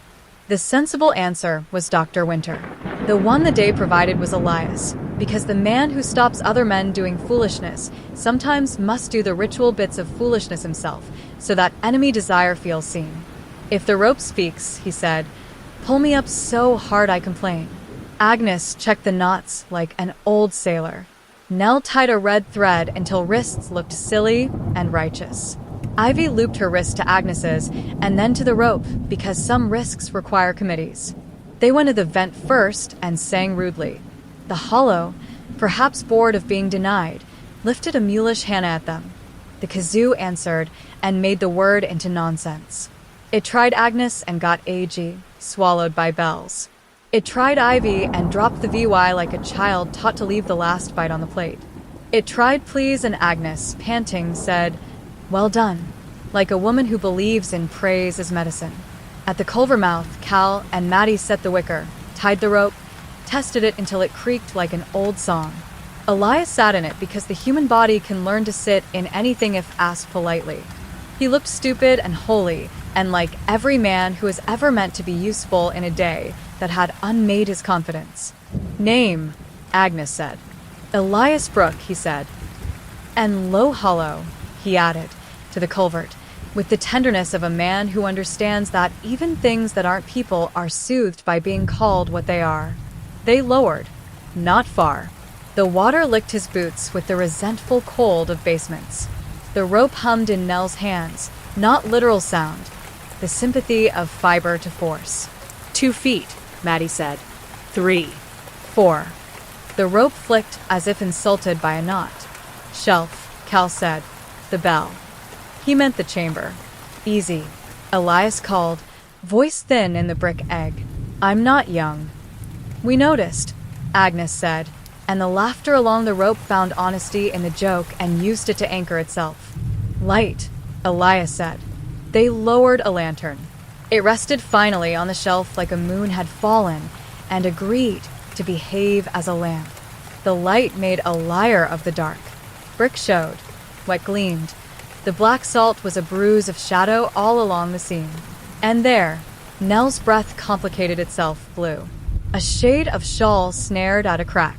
The sensible answer was Dr. Winter. The one the day provided was Elias, because the man who stops other men doing foolishness sometimes must do the ritual bits of foolishness himself, so that enemy desire feels seen. If the rope speaks, he said, pull me up so hard I complain. Agnes checked the knots like an old sailor. Nell tied a red thread until wrists looked silly and righteous. Ivy looped her wrist to Agnes's and then to the rope because some risks require committees. They went to the vent first and sang rudely. The hollow, perhaps bored of being denied, lifted a mulish Hannah at them. The kazoo answered and made the word into nonsense. It tried Agnes and got AG, swallowed by bells. It tried Ivy and dropped the VY like a child taught to leave the last bite on the plate. It tried please and Agnes, panting, said, well done, like a woman who believes in praise as medicine. At the culvert mouth, Cal and Maddie set the wicker, tied the rope, tested it until it creaked like an old song. Elias sat in it because the human body can learn to sit in anything if asked politely. He looked stupid and holy, and like every man who has ever meant to be useful in a day that had unmade his confidence. Name, Agnes said. Elias Brooke, he said. And Low Hollow, he added, to the culvert, with the tenderness of a man who understands that even things that aren't people are soothed by being called what they are. They lowered, not far. The water licked his boots with the resentful cold of basements. The rope hummed in Nell's hands, not literal sound, the sympathy of fiber to force. 2 feet, Maddie said. 3. 4. The rope flicked as if insulted by a knot. Shelf, Cal said. The bell. He meant the chamber. Easy, Elias called, voice thin in the brick egg. I'm not young. We noticed, Agnes said, and the laughter along the rope found honesty in the joke and used it to anchor itself. Light, Elias said. They lowered a lantern. It rested finally on the shelf like a moon had fallen and agreed to behave as a lamp. The light made a liar of the dark. Brick showed. What gleamed. The black salt was a bruise of shadow all along the seam. And there, Nell's breath complicated itself blue. A shade of shawl snared at a crack.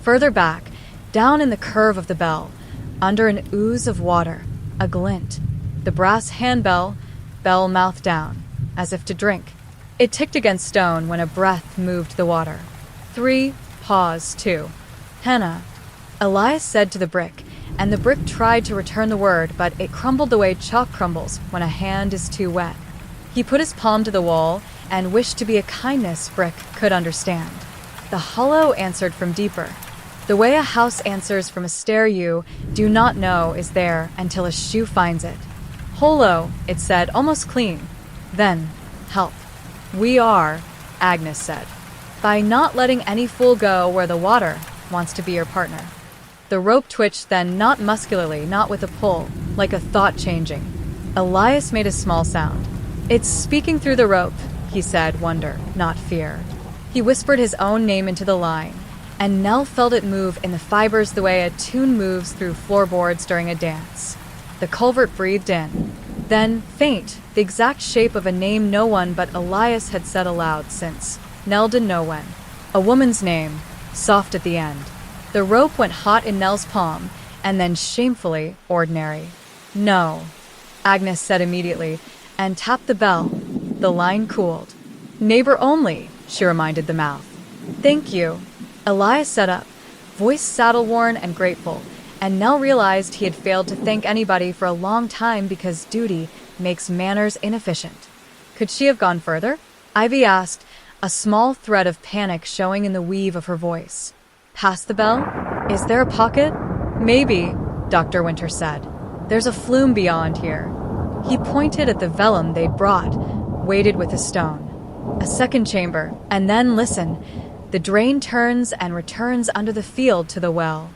Further back, down in the curve of the bell, under an ooze of water, a glint. The brass handbell, bell mouth down, as if to drink. It ticked against stone when a breath moved the water. 3, pause, 2. Hannah, Elias said to the brick, and the brick tried to return the word, but it crumbled the way chalk crumbles when a hand is too wet. He put his palm to the wall and wished to be a kindness Brick could understand. The hollow answered from deeper. The way a house answers from a stair you do not know is there until a shoe finds it. Hollow, it said, almost clean. Then, help. We are, Agnes said, by not letting any fool go where the water wants to be your partner. The rope twitched then, not muscularly, not with a pull, like a thought changing. Elias made a small sound. It's speaking through the rope, he said, wonder, not fear. He whispered his own name into the line, and Nell felt it move in the fibers the way a tune moves through floorboards during a dance. The culvert breathed in. Then, faint, the exact shape of a name no one but Elias had said aloud since, Nell didn't know when. A woman's name, soft at the end. The rope went hot in Nell's palm, and then shamefully ordinary. No, Agnes said immediately, and tapped the bell. The line cooled. Neighbor only, she reminded the mouth. Thank you. Elias sat up, voice saddle-worn and grateful, and Nell realized he had failed to thank anybody for a long time because duty makes manners inefficient. Could she have gone further? Ivy asked, a small thread of panic showing in the weave of her voice. Past the bell? Is there a pocket? Maybe, Dr. Winter said. There's a flume beyond here. He pointed at the vellum they'd brought, weighted with a stone. A second chamber, and then listen. The drain turns and returns under the field to the well.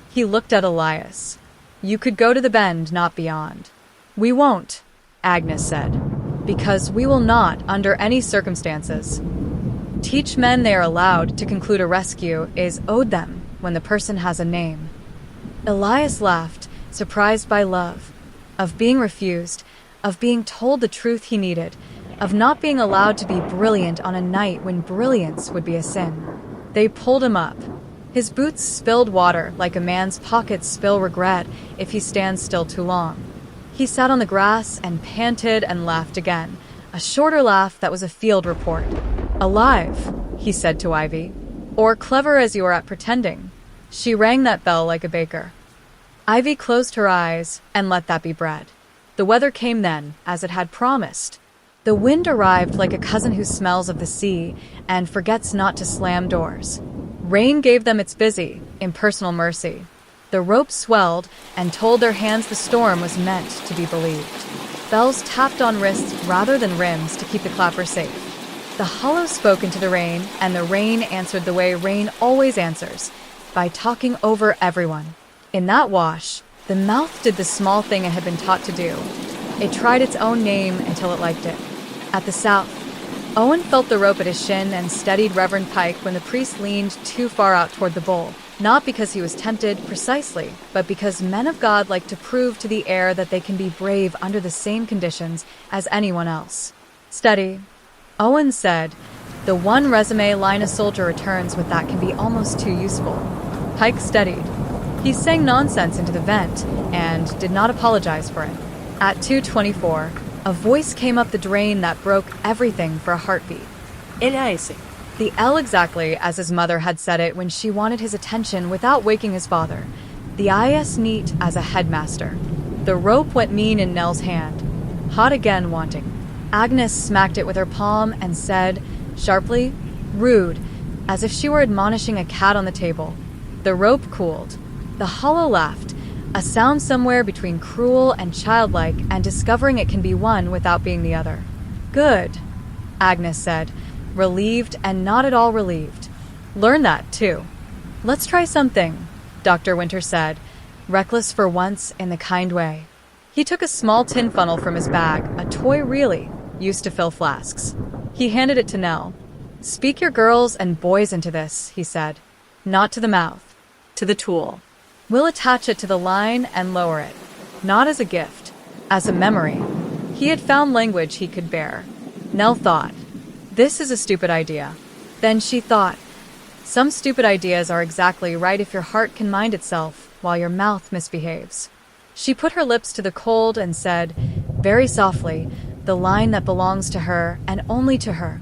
He looked at Elias. You could go to the bend, not beyond. We won't, Agnes said, because we will not, under any circumstances. Teach men they are allowed to conclude a rescue is owed them when the person has a name. Elias laughed, surprised by love, of being refused, of being told the truth he needed, of not being allowed to be brilliant on a night when brilliance would be a sin. They pulled him up. His boots spilled water like a man's pockets spill regret if he stands still too long. He sat on the grass and panted and laughed again, a shorter laugh that was a field report. Alive, he said to Ivy, or clever as you are at pretending. She rang that bell like a baker. Ivy closed her eyes and let that be bread. The weather came then, as it had promised. The wind arrived like a cousin who smells of the sea and forgets not to slam doors. Rain gave them its busy, impersonal mercy. The rope swelled and told their hands the storm was meant to be believed. Bells tapped on wrists rather than rims to keep the clapper safe. The hollow spoke into the rain, and the rain answered the way rain always answers, by talking over everyone. In that wash, the mouth did the small thing it had been taught to do. It tried its own name until it liked it. At the south, Owen felt the rope at his shin and steadied Reverend Pike when the priest leaned too far out toward the bowl, not because he was tempted precisely, but because men of God like to prove to the air that they can be brave under the same conditions as anyone else. Steady, Owen said. The one resume line a soldier returns with that can be almost too useful. Pike steadied. He sang nonsense into the vent and did not apologize for it. At 2:24, a voice came up the drain that broke everything for a heartbeat. Elias. The L exactly as his mother had said it when she wanted his attention without waking his father. The IS neat as a headmaster. The rope went mean in Nell's hand. Hot again wanting. Agnes smacked it with her palm and said, sharply, rude, as if she were admonishing a cat on the table. The rope cooled. The hollow laughed, a sound somewhere between cruel and childlike and discovering it can be one without being the other. Good, Agnes said, relieved and not at all relieved. Learn that, too. Let's try something, Dr. Winter said, reckless for once in the kind way. He took a small tin funnel from his bag, a toy really, used to fill flasks. He handed it to Nell. Speak your girls and boys into this, he said. Not to the mouth. To the tool. We'll attach it to the line and lower it. Not as a gift, as a memory. He had found language he could bear. Nell thought, this is a stupid idea. Then she thought, some stupid ideas are exactly right if your heart can mind itself while your mouth misbehaves. She put her lips to the cold and said, very softly, the line that belongs to her and only to her.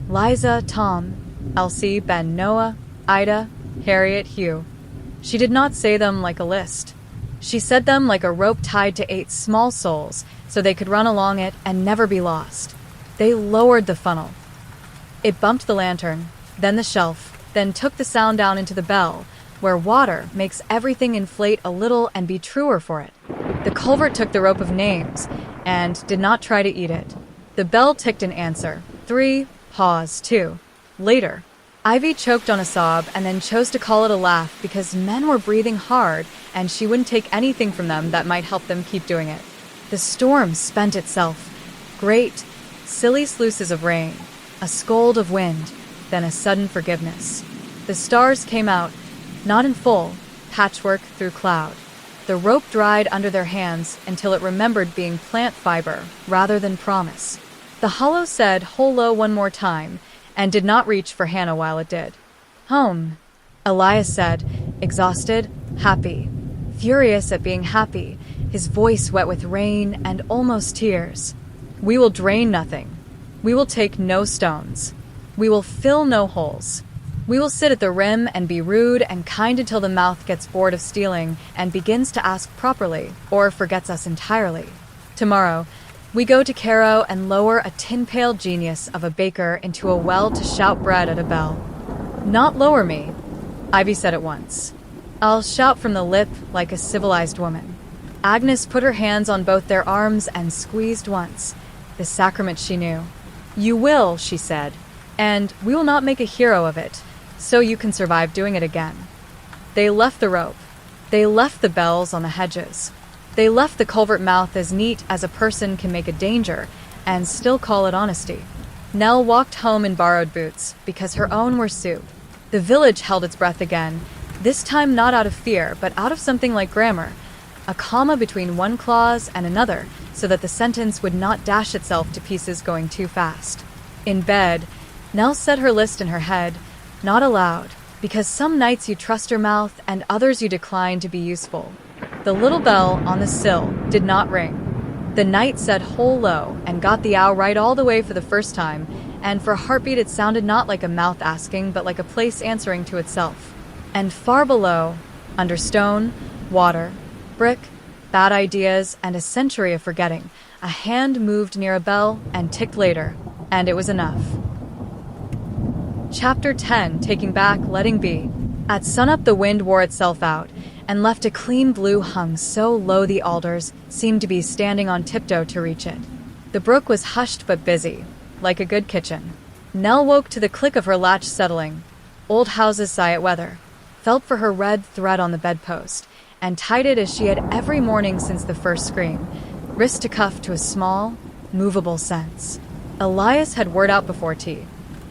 Liza, Tom, Elsie, Ben, Noah, Ida, Harriet, Hugh. She did not say them like a list. She said them like a rope tied to 8 small souls so they could run along it and never be lost. They lowered the funnel. It bumped the lantern, then the shelf, then took the sound down into the bell, where water makes everything inflate a little and be truer for it. The culvert took the rope of names and did not try to eat it. The bell ticked an answer. 3, pause, 2. Later, Ivy choked on a sob and then chose to call it a laugh because men were breathing hard and she wouldn't take anything from them that might help them keep doing it. The storm spent itself. Great, silly sluices of rain, a scold of wind, then a sudden forgiveness. The stars came out, not in full, patchwork through cloud. The rope dried under their hands until it remembered being plant fiber rather than promise. The hollow said "holo" one more time and did not reach for Hannah while it did. Home, Elias said, exhausted, happy, furious at being happy, his voice wet with rain and almost tears. We will drain nothing. We will take no stones. We will fill no holes. We will sit at the rim and be rude and kind until the mouth gets bored of stealing and begins to ask properly or forgets us entirely. Tomorrow, we go to Cairo and lower a tin-pailed genius of a baker into a well to shout bread at a bell. Not lower me, Ivy said at once. I'll shout from the lip like a civilized woman. Agnes put her hands on both their arms and squeezed once. The sacrament she knew. You will, she said, and we will not make a hero of it, so you can survive doing it again. They left the rope. They left the bells on the hedges. They left the culvert mouth as neat as a person can make a danger and still call it honesty. Nell walked home in borrowed boots because her own were soup. The village held its breath again, this time not out of fear, but out of something like grammar, a comma between one clause and another so that the sentence would not dash itself to pieces going too fast. In bed, Nell said her list in her head, not aloud, because some nights you trust your mouth and others you decline to be useful. The little bell on the sill did not ring. The night said "hole low" and got the owl right all the way for the first time, and for a heartbeat it sounded not like a mouth asking but like a place answering to itself. And far below, under stone, water, brick, bad ideas, and a century of forgetting, a hand moved near a bell and ticked later, and it was enough. Chapter 10, Taking Back, Letting Be. At sunup the wind wore itself out, and left a clean blue hung so low the alders seemed to be standing on tiptoe to reach it. The brook was hushed but busy, like a good kitchen. Nell woke to the click of her latch settling. Old houses sigh at weather, felt for her red thread on the bedpost, and tied it as she had every morning since the first scream, wrist to cuff to a small, movable sense. Elias had word out before tea.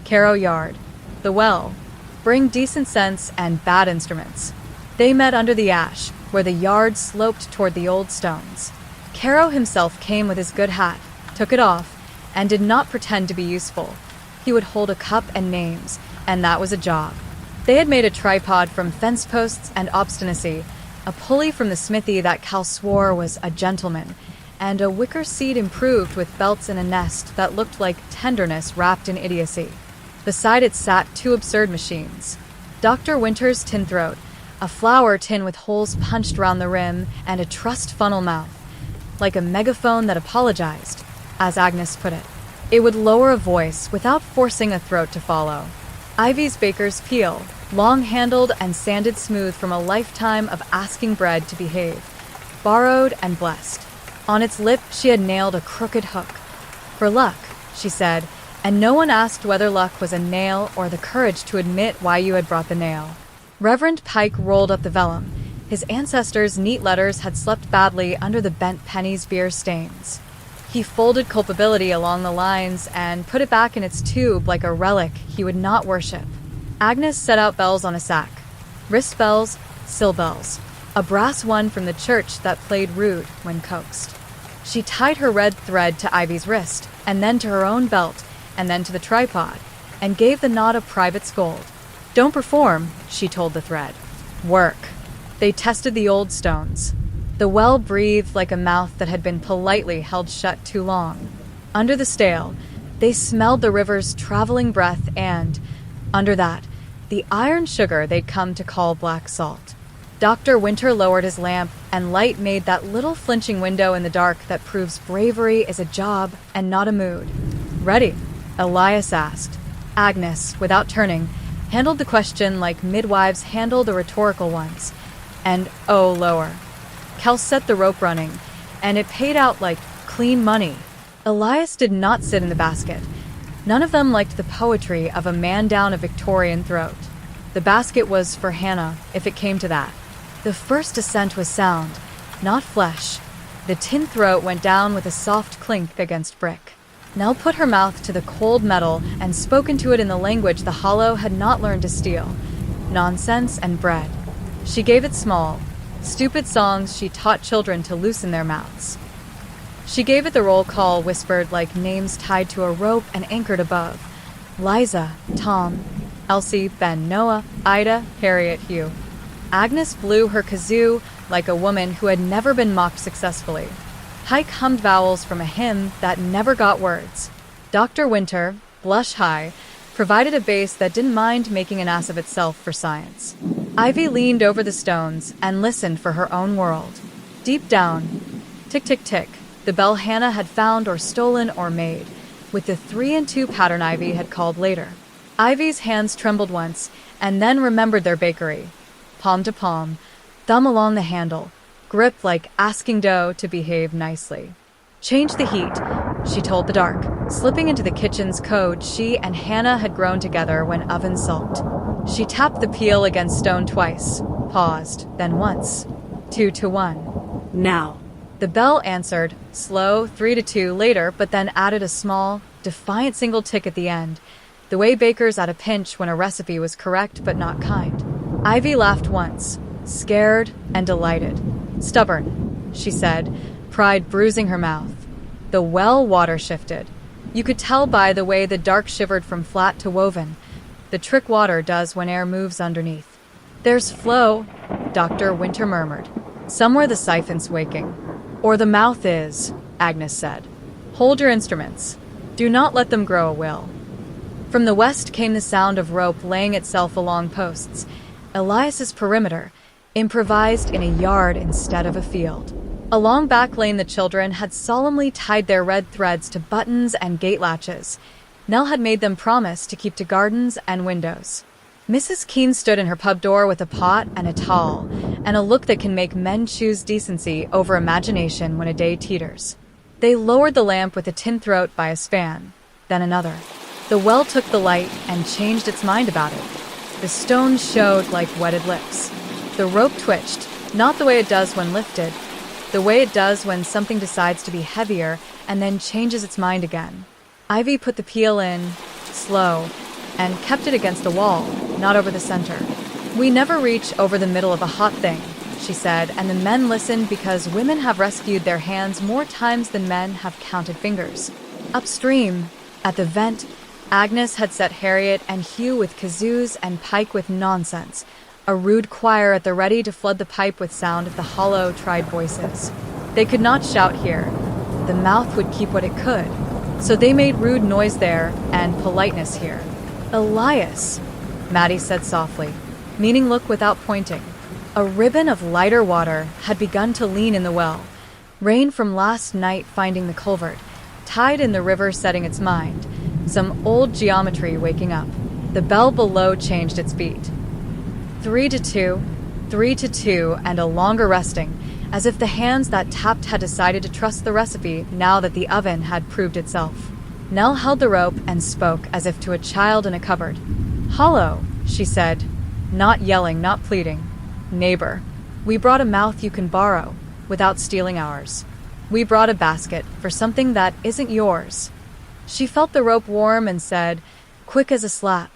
Cairo Yard. The well. Bring decent sense and bad instruments. They met under the ash, where the yard sloped toward the old stones. Cairo himself came with his good hat, took it off, and did not pretend to be useful. He would hold a cup and names, and that was a job. They had made a tripod from fence posts and obstinacy, a pulley from the smithy that Cal swore was a gentleman, and a wicker seat improved with belts in a nest that looked like tenderness wrapped in idiocy. Beside it sat 2 absurd machines. Dr. Winter's tin throat, a flower tin with holes punched round the rim, and a trussed funnel mouth, like a megaphone that apologized, as Agnes put it. It would lower a voice without forcing a throat to follow. Ivy's baker's peel, long-handled and sanded smooth from a lifetime of asking bread to behave, borrowed and blessed. On its lip she had nailed a crooked hook. For luck, she said, and no one asked whether luck was a nail or the courage to admit why you had brought the nail. Reverend Pike rolled up the vellum. His ancestors' neat letters had slept badly under the bent pennies' beer stains. He folded culpability along the lines and put it back in its tube like a relic he would not worship. Agnes set out bells on a sack. Wrist bells, sill bells. A brass one from the church that played rude when coaxed. She tied her red thread to Ivy's wrist, and then to her own belt, and then to the tripod, and gave the knot a private scold. Don't perform, she told the thread. Work. They tested the old stones. The well breathed like a mouth that had been politely held shut too long. Under the stale, they smelled the river's traveling breath and, under that, the iron sugar they'd come to call black salt. Dr. Winter lowered his lamp, and light made that little flinching window in the dark that proves bravery is a job and not a mood. "Ready?" Elias asked. Agnes, without turning, handled the question like midwives handle the rhetorical ones. And lower. Kel set the rope running, and it paid out like clean money. Elias did not sit in the basket. None of them liked the poetry of a man down a Victorian throat. The basket was for Hannah, if it came to that. The first descent was sound, not flesh. The tin throat went down with a soft clink against brick. Nell put her mouth to the cold metal and spoke into it in the language the hollow had not learned to steal. Nonsense and bread. She gave it small, stupid songs she taught children to loosen their mouths. She gave it the roll call whispered like names tied to a rope and anchored above. Liza, Tom, Elsie, Ben, Noah, Ida, Harriet, Hugh. Agnes blew her kazoo like a woman who had never been mocked successfully. Pike hummed vowels from a hymn that never got words. Dr. Winter, blush high, provided a bass that didn't mind making an ass of itself for science. Ivy leaned over the stones and listened for her own world. Deep down, tick, tick, tick, the bell Hannah had found or stolen or made, with the 3 and 2 pattern Ivy had called later. Ivy's hands trembled once, and then remembered their bakery. Palm to palm, thumb along the handle, grip like asking dough to behave nicely. Change the heat, she told the dark, slipping into the kitchen's code she and Hannah had grown together when oven sulked. She tapped the peel against stone twice, paused, then once. 2 to 1. Now. The bell answered, slow, 3 to 2 later, but then added a small, defiant single tick at the end, the way bakers at a pinch when a recipe was correct but not kind. Ivy laughed once, scared and delighted. Stubborn, she said, pride bruising her mouth. The well water shifted. You could tell by the way the dark shivered from flat to woven. The trick water does when air moves underneath. There's flow, Dr. Winter murmured. Somewhere the siphon's waking. Or the mouth is, Agnes said. Hold your instruments. Do not let them grow a will. From the west came the sound of rope laying itself along posts. Elias's perimeter, improvised in a yard instead of a field. Along back lane the children had solemnly tied their red threads to buttons and gate latches. Nell had made them promise to keep to gardens and windows. Mrs. Keene stood in her pub door with a pot and a towel, and a look that can make men choose decency over imagination when a day teeters. They lowered the lamp with a tin throat by a span, then another. The well took the light and changed its mind about it. The stones showed like wetted lips. The rope twitched, not the way it does when lifted, the way it does when something decides to be heavier and then changes its mind again. Ivy put the peel in, slow, and kept it against the wall, not over the center. We never reach over the middle of a hot thing, she said, and the men listened because women have rescued their hands more times than men have counted fingers. Upstream, at the vent, Agnes had set Harriet and Hugh with kazoos and Pike with nonsense, a rude choir at the ready to flood the pipe with sound if the hollow tried voices. They could not shout here. The mouth would keep what it could, so they made rude noise there and politeness here. Elias, Maddie said softly, meaning look without pointing. A ribbon of lighter water had begun to lean in the well, rain from last night finding the culvert, tide in the river setting its mind, some old geometry waking up. The bell below changed its beat. 3 to 2, 3 to 2, and a longer resting, as if the hands that tapped had decided to trust the recipe now that the oven had proved itself. Nell held the rope and spoke as if to a child in a cupboard. Hollow, she said, not yelling, not pleading. Neighbor, we brought a mouth you can borrow without stealing ours. We brought a basket for something that isn't yours. She felt the rope warm and said, quick as a slap,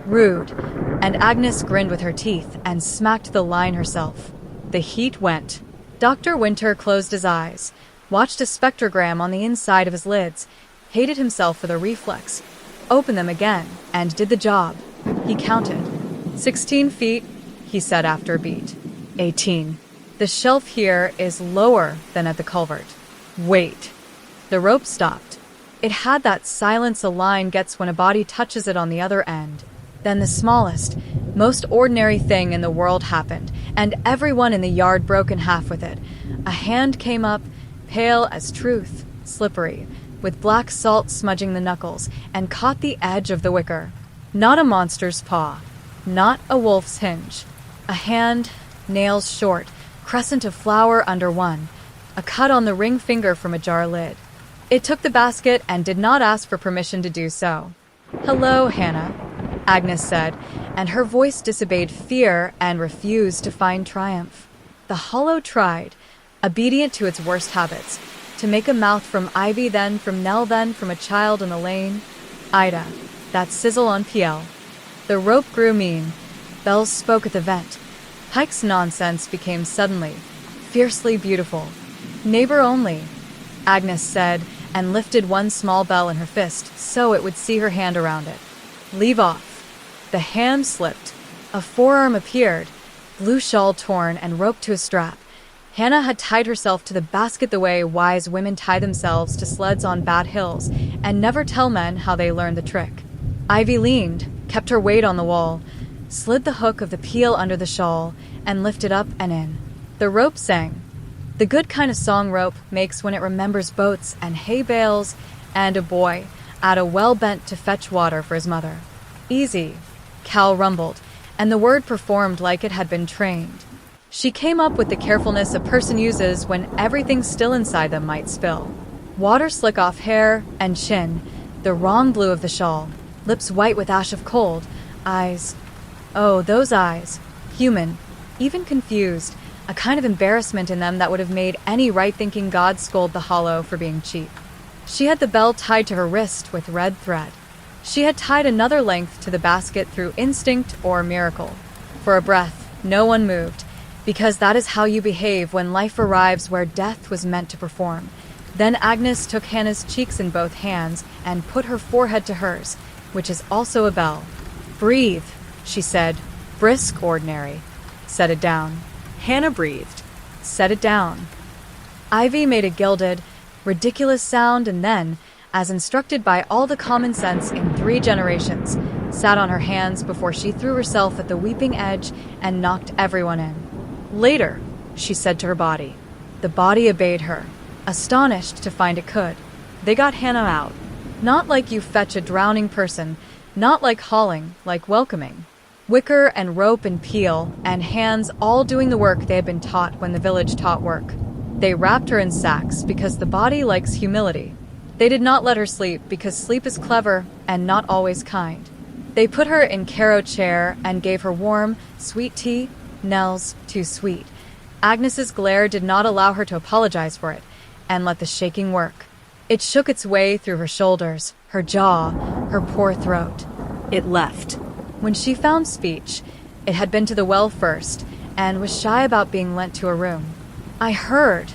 rude, and Agnes grinned with her teeth and smacked the line herself. The heat went. Dr. Winter closed his eyes, watched a spectrogram on the inside of his lids, hated himself for the reflex, opened them again, and did the job. He counted. 16 feet, he said after a beat. 18. The shelf here is lower than at the culvert. Wait. The rope stopped. It had that silence a line gets when a body touches it on the other end. Then the smallest, most ordinary thing in the world happened, and everyone in the yard broke in half with it. A hand came up, pale as truth, slippery, with black salt smudging the knuckles, and caught the edge of the wicker. Not a monster's paw, not a wolf's hinge. A hand, nails short, crescent of flour under one, a cut on the ring finger from a jar lid. It took the basket and did not ask for permission to do so. "Hello, Hannah," Agnes said, and her voice disobeyed fear and refused to find triumph. The hollow tried, obedient to its worst habits, to make a mouth from Ivy, then from Nell, then from a child in the lane. Ida, that sizzle on PL. The rope grew mean. Bells spoke at the vent. Pike's nonsense became suddenly, fiercely beautiful. "Neighbor only," Agnes said, and lifted one small bell in her fist so it would see her hand around it. "Leave off." The hand slipped. A forearm appeared, blue shawl torn and roped to a strap. Hannah had tied herself to the basket the way wise women tie themselves to sleds on bad hills and never tell men how they learned the trick. Ivy leaned, kept her weight on the wall, slid the hook of the peel under the shawl, and lifted up and in. The rope sang. The good kind of song rope makes when it remembers boats and hay bales and a boy at a well bent to fetch water for his mother. "Easy," Cal rumbled, and the word performed like it had been trained. She came up with the carefulness a person uses when everything still inside them might spill. Water slick off hair and chin, the wrong blue of the shawl, lips white with ash of cold, eyes. Oh, those eyes. Human, even confused, a kind of embarrassment in them that would have made any right-thinking god scold the hollow for being cheap. She had the bell tied to her wrist with red thread. She had tied another length to the basket through instinct or miracle. For a breath, no one moved, because that is how you behave when life arrives where death was meant to perform. Then Agnes took Hannah's cheeks in both hands and put her forehead to hers, which is also a bell. "Breathe," she said. "Brisk, ordinary." "Set it down." Hannah breathed. "Set it down." Ivy made a gilded, ridiculous sound and then, as instructed by all the common sense in 3 generations, sat on her hands before she threw herself at the weeping edge and knocked everyone in. "Later," she said to her body. The body obeyed her, astonished to find it could. They got Hannah out. Not like you fetch a drowning person, not like hauling, like welcoming. Wicker and rope and peel, and hands all doing the work they had been taught when the village taught work. They wrapped her in sacks because the body likes humility. They did not let her sleep because sleep is clever and not always kind. They put her in Caro chair and gave her warm, sweet tea. Nell's too sweet. Agnes's glare did not allow her to apologize for it, and let the shaking work. It shook its way through her shoulders, her jaw, her poor throat. It left. When she found speech, it had been to the well first, and was shy about being lent to a room. "I heard,"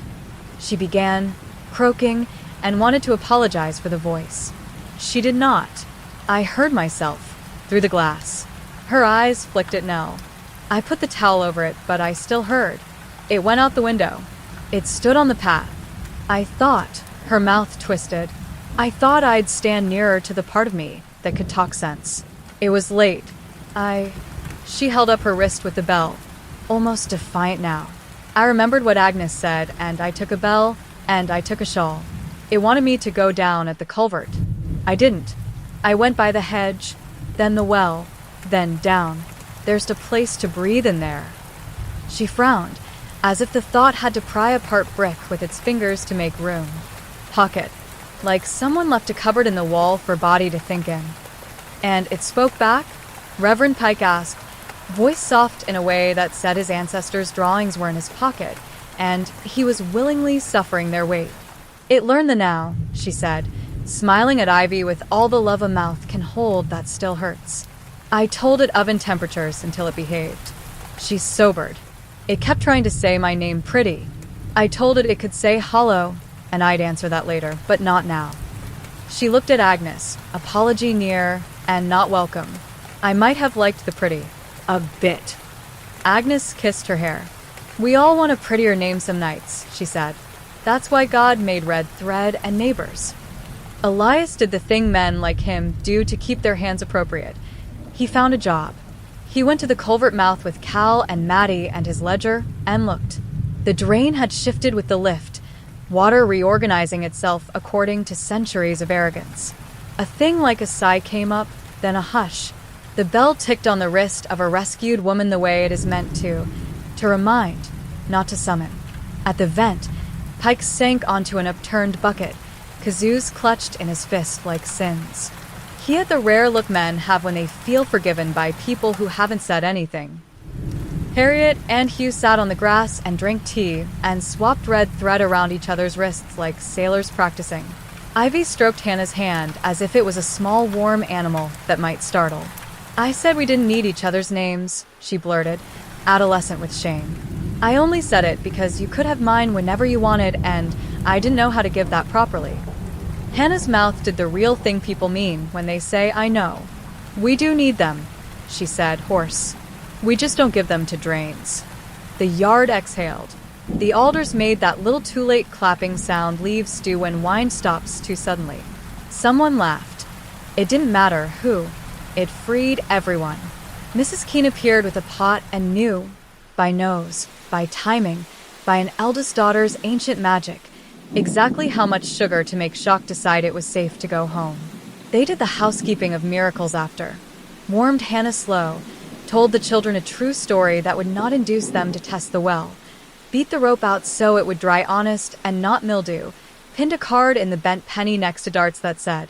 she began, croaking, and wanted to apologize for the voice. She did not. "I heard myself, through the glass." Her eyes flicked at Nell. "I put the towel over it, but I still heard. It went out the window. It stood on the path. I thought," her mouth twisted, "I thought I'd stand nearer to the part of me that could talk sense. It was late. She held up her wrist with the bell, almost defiant now. "I remembered what Agnes said, and I took a bell, and I took a shawl. It wanted me to go down at the culvert. I didn't. I went by the hedge, then the well, then down. There's a place to breathe in there." She frowned, as if the thought had to pry apart brick with its fingers to make room. Pocket, like someone left a cupboard in the wall for a body to think in. "And it spoke back?" Reverend Pike asked, voice soft in a way that said his ancestors' drawings were in his pocket, and he was willingly suffering their weight. "It learned the now," she said, smiling at Ivy with all the love a mouth can hold that still hurts. "I told it oven temperatures until it behaved." She sobered. "It kept trying to say my name pretty. I told it could say hollow, and I'd answer that later, but not now." She looked at Agnes, apology near and not welcome. "I might have liked the pretty. A bit." Agnes kissed her hair. "We all want a prettier name some nights," she said. "That's why God made red thread and neighbors." Elias did the thing men like him do to keep their hands appropriate. He found a job. He went to the culvert mouth with Cal and Maddie and his ledger and looked. The drain had shifted with the lift, water reorganizing itself according to centuries of arrogance. A thing like a sigh came up, then a hush. The bell ticked on the wrist of a rescued woman the way it is meant to remind, not to summon. At the vent, Pike sank onto an upturned bucket, kazoos clutched in his fist like sins. He had the rare look men have when they feel forgiven by people who haven't said anything. Harriet and Hugh sat on the grass and drank tea and swapped red thread around each other's wrists like sailors practicing. Ivy stroked Hannah's hand as if it was a small warm animal that might startle. "I said we didn't need each other's names," she blurted, adolescent with shame. "I only said it because you could have mine whenever you wanted and I didn't know how to give that properly." Hannah's mouth did the real thing people mean when they say "I know." "We do need them," she said, hoarse. "We just don't give them to drains." The yard exhaled. The alders made that little too-late clapping sound leaves do when wine stops too suddenly. Someone laughed. It didn't matter who. It freed everyone. Mrs. Keene appeared with a pot and knew, by nose, by timing, by an eldest daughter's ancient magic, exactly how much sugar to make Shock decide it was safe to go home. They did the housekeeping of miracles after. Warmed Hannah slow, told the children a true story that would not induce them to test the well, beat the rope out so it would dry honest and not mildew, pinned a card in the bent penny next to darts that said,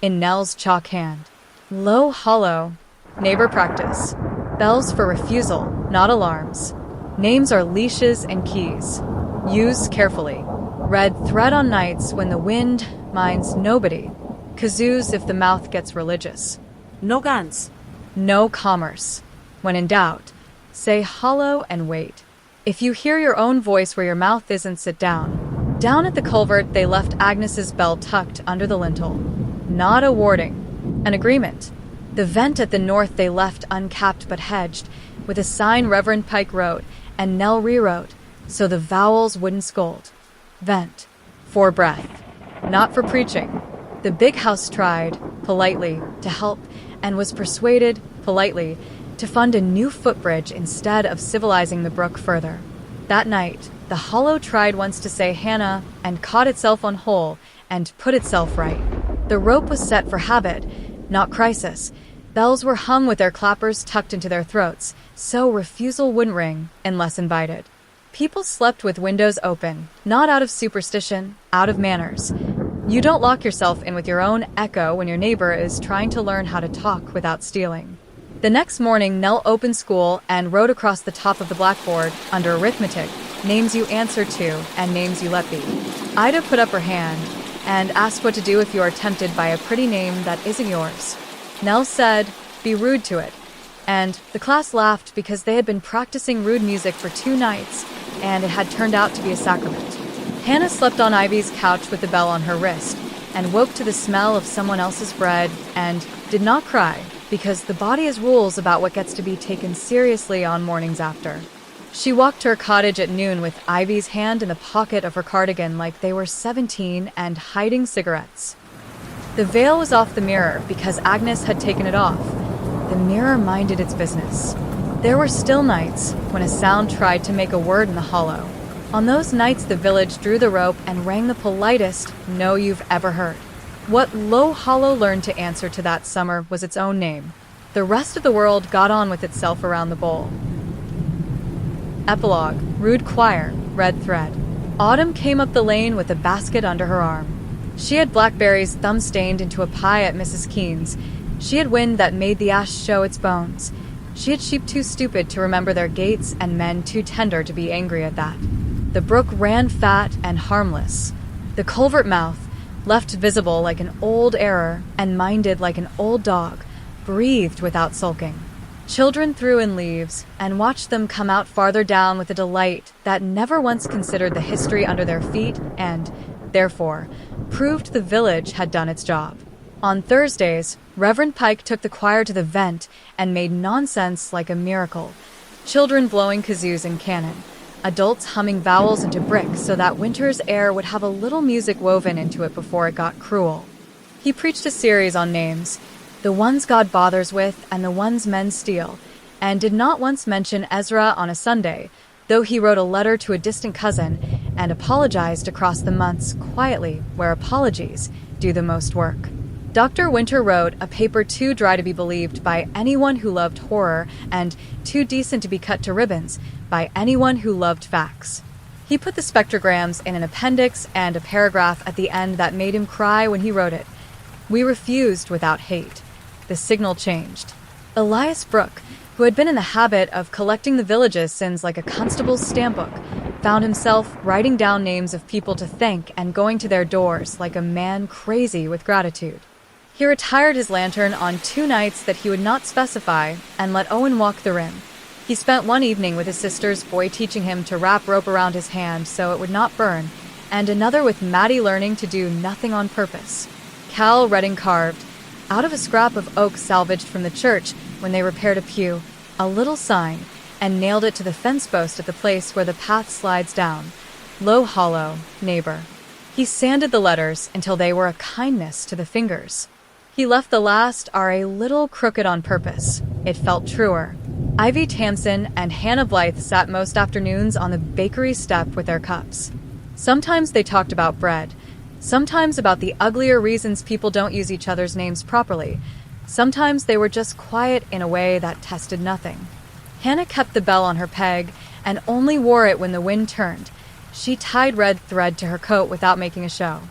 in Nell's chalk hand, "Low Hollow, neighbor practice. Bells for refusal, not alarms. Names are leashes and keys. Use carefully. Red thread on nights when the wind minds nobody. Kazoos if the mouth gets religious. No guns. No commerce. When in doubt, say hollow and wait. If you hear your own voice where your mouth isn't, sit down." Down at the culvert, they left Agnes's bell tucked under the lintel. Not a warning. An agreement. The vent at the north they left uncapped but hedged, with a sign Reverend Pike wrote and Nell rewrote, so the vowels wouldn't scold. Vent. For breath. Not for preaching. The big house tried, politely, to help, and was persuaded, politely, to fund a new footbridge instead of civilizing the brook further. That night, the hollow tried once to say Hannah and caught itself on hole and put itself right. The rope was set for habit, not crisis. Bells were hung with their clappers tucked into their throats, so refusal wouldn't ring unless invited. People slept with windows open, not out of superstition, out of manners. You don't lock yourself in with your own echo when your neighbor is trying to learn how to talk without stealing. The next morning, Nell opened school and wrote across the top of the blackboard, under arithmetic, names you answer to and names you let be. Ida put up her hand and asked what to do if you are tempted by a pretty name that isn't yours. Nell said, "Be rude to it." And the class laughed because they had been practicing rude music for 2 nights, and it had turned out to be a sacrament. Hannah slept on Ivy's couch with the bell on her wrist, and woke to the smell of someone else's bread, and did not cry, because the body has rules about what gets to be taken seriously on mornings after. She walked to her cottage at noon with Ivy's hand in the pocket of her cardigan like they were 17 and hiding cigarettes. The veil was off the mirror because Agnes had taken it off. The mirror minded its business. There were still nights when a sound tried to make a word in the hollow. On those nights the village drew the rope and rang the politest no you've ever heard. What Low Hollow learned to answer to that summer was its own name. The rest of the world got on with itself around the bowl. Epilogue. Rude choir. Red thread. Autumn came up the lane with a basket under her arm. She had blackberries thumb-stained into a pie at Mrs. Keene's. She had wind that made the ash show its bones. She had sheep too stupid to remember their gates and men too tender to be angry at that. The brook ran fat and harmless. The culvert mouth, left visible like an old error and minded like an old dog, breathed without sulking. Children threw in leaves and watched them come out farther down with a delight that never once considered the history under their feet and, therefore, proved the village had done its job. On Thursdays, Reverend Pike took the choir to the vent and made nonsense like a miracle. Children blowing kazoos in cannon, adults humming vowels into bricks so that winter's air would have a little music woven into it before it got cruel. He preached a series on names, the ones God bothers with and the ones men steal, and did not once mention Ezra on a Sunday, though he wrote a letter to a distant cousin and apologized across the months quietly, where apologies do the most work. Dr. Winter wrote a paper too dry to be believed by anyone who loved horror and too decent to be cut to ribbons by anyone who loved facts. He put the spectrograms in an appendix and a paragraph at the end that made him cry when he wrote it. We refused without hate. The signal changed. Elias Brooke, who had been in the habit of collecting the village's sins like a constable's stamp book, found himself writing down names of people to thank and going to their doors like a man crazy with gratitude. He retired his lantern on 2 nights that he would not specify and let Owen walk the rim. He spent one evening with his sister's boy teaching him to wrap rope around his hand so it would not burn, and another with Maddie learning to do nothing on purpose. Cal Redding carved, out of a scrap of oak salvaged from the church when they repaired a pew, a little sign, and nailed it to the fence post at the place where the path slides down. Low Hollow, neighbor. He sanded the letters until they were a kindness to the fingers. He left the last are a little crooked on purpose. It felt truer. Ivy Tamsin and Hannah Blythe sat most afternoons on the bakery step with their cups. Sometimes they talked about bread. Sometimes about the uglier reasons people don't use each other's names properly. Sometimes they were just quiet in a way that tested nothing. Hannah kept the bell on her peg and only wore it when the wind turned. She tied red thread to her coat without making a show.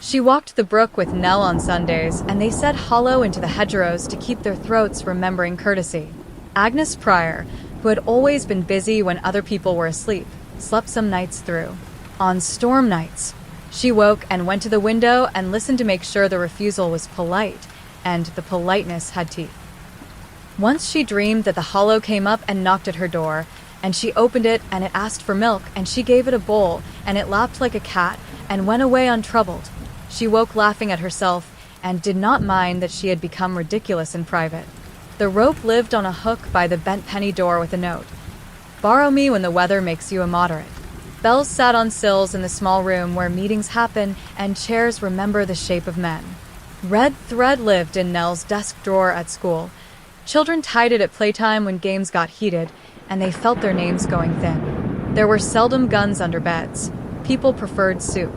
She walked the brook with Nell on Sundays, and they said hollow into the hedgerows to keep their throats remembering courtesy. Agnes Pryor, who had always been busy when other people were asleep, slept some nights through. On storm nights, she woke and went to the window and listened to make sure the refusal was polite, and the politeness had teeth. Once she dreamed that the hollow came up and knocked at her door, and she opened it and it asked for milk, and she gave it a bowl, and it lapped like a cat and went away untroubled. She woke laughing at herself and did not mind that she had become ridiculous in private. The rope lived on a hook by the bent penny door with a note. Borrow me when the weather makes you immoderate. Bells sat on sills in the small room where meetings happen and chairs remember the shape of men. Red thread lived in Nell's desk drawer at school. Children tied it at playtime when games got heated, and they felt their names going thin. There were seldom guns under beds. People preferred soup.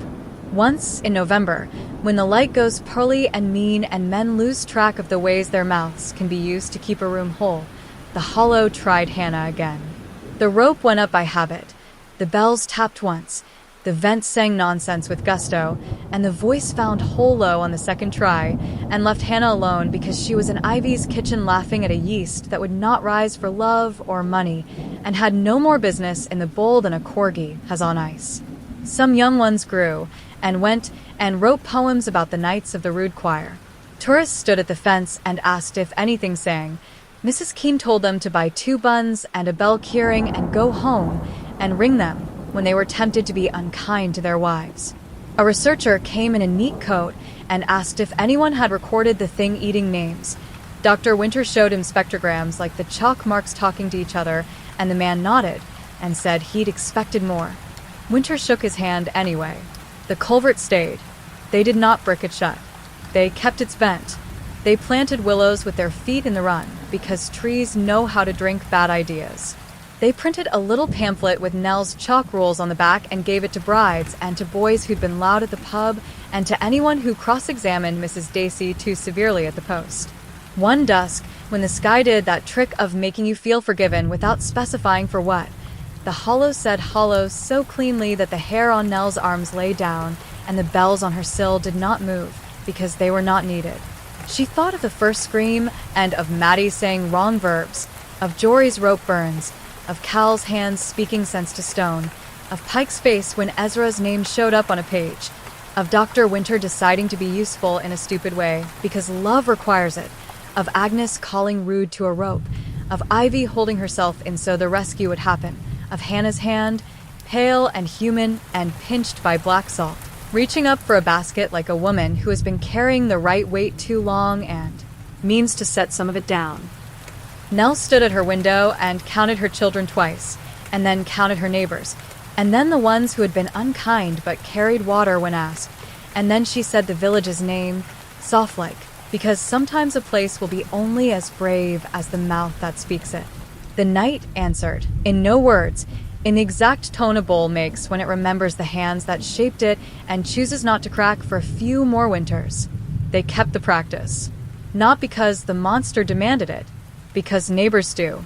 Once, in November, when the light goes pearly and mean and men lose track of the ways their mouths can be used to keep a room whole, the hollow tried Hannah again. The rope went up by habit. The bells tapped once. The vent sang nonsense with gusto, and the voice found whole low on the second try and left Hannah alone because she was in Ivy's kitchen laughing at a yeast that would not rise for love or money and had no more business in the bowl than a corgi has on ice. Some young ones grew and went and wrote poems about the nights of the rude choir. Tourists stood at the fence and asked if anything sang. Mrs. Keene told them to buy 2 buns and a bell keyring and go home and ring them when they were tempted to be unkind to their wives. A researcher came in a neat coat and asked if anyone had recorded the thing eating names. Dr. Winter showed him spectrograms like the chalk marks talking to each other, and the man nodded and said he'd expected more. Winter shook his hand anyway. The culvert stayed. They did not brick it shut. They kept its bent. They planted willows with their feet in the run because trees know how to drink bad ideas. They printed a little pamphlet with Nell's chalk rules on the back and gave it to brides and to boys who'd been loud at the pub and to anyone who cross-examined Mrs. Dacey too severely at the post. One dusk, when the sky did that trick of making you feel forgiven without specifying for what, the hollow said hollow so cleanly that the hair on Nell's arms lay down and the bells on her sill did not move because they were not needed. She thought of the first scream and of Maddie saying wrong verbs, of Jory's rope burns, of Cal's hands speaking sense to stone, of Pike's face when Ezra's name showed up on a page, of Dr. Winter deciding to be useful in a stupid way because love requires it, of Agnes calling rude to a rope, of Ivy holding herself in so the rescue would happen, of Hannah's hand, pale and human and pinched by black salt, reaching up for a basket like a woman who has been carrying the right weight too long and means to set some of it down. Nell stood at her window and counted her children twice, and then counted her neighbors, and then the ones who had been unkind but carried water when asked, and then she said the village's name, soft-like, because sometimes a place will be only as brave as the mouth that speaks it. The night answered, in no words, in the exact tone a bull makes when it remembers the hands that shaped it and chooses not to crack for a few more winters. They kept the practice. Not because the monster demanded it, because neighbors do.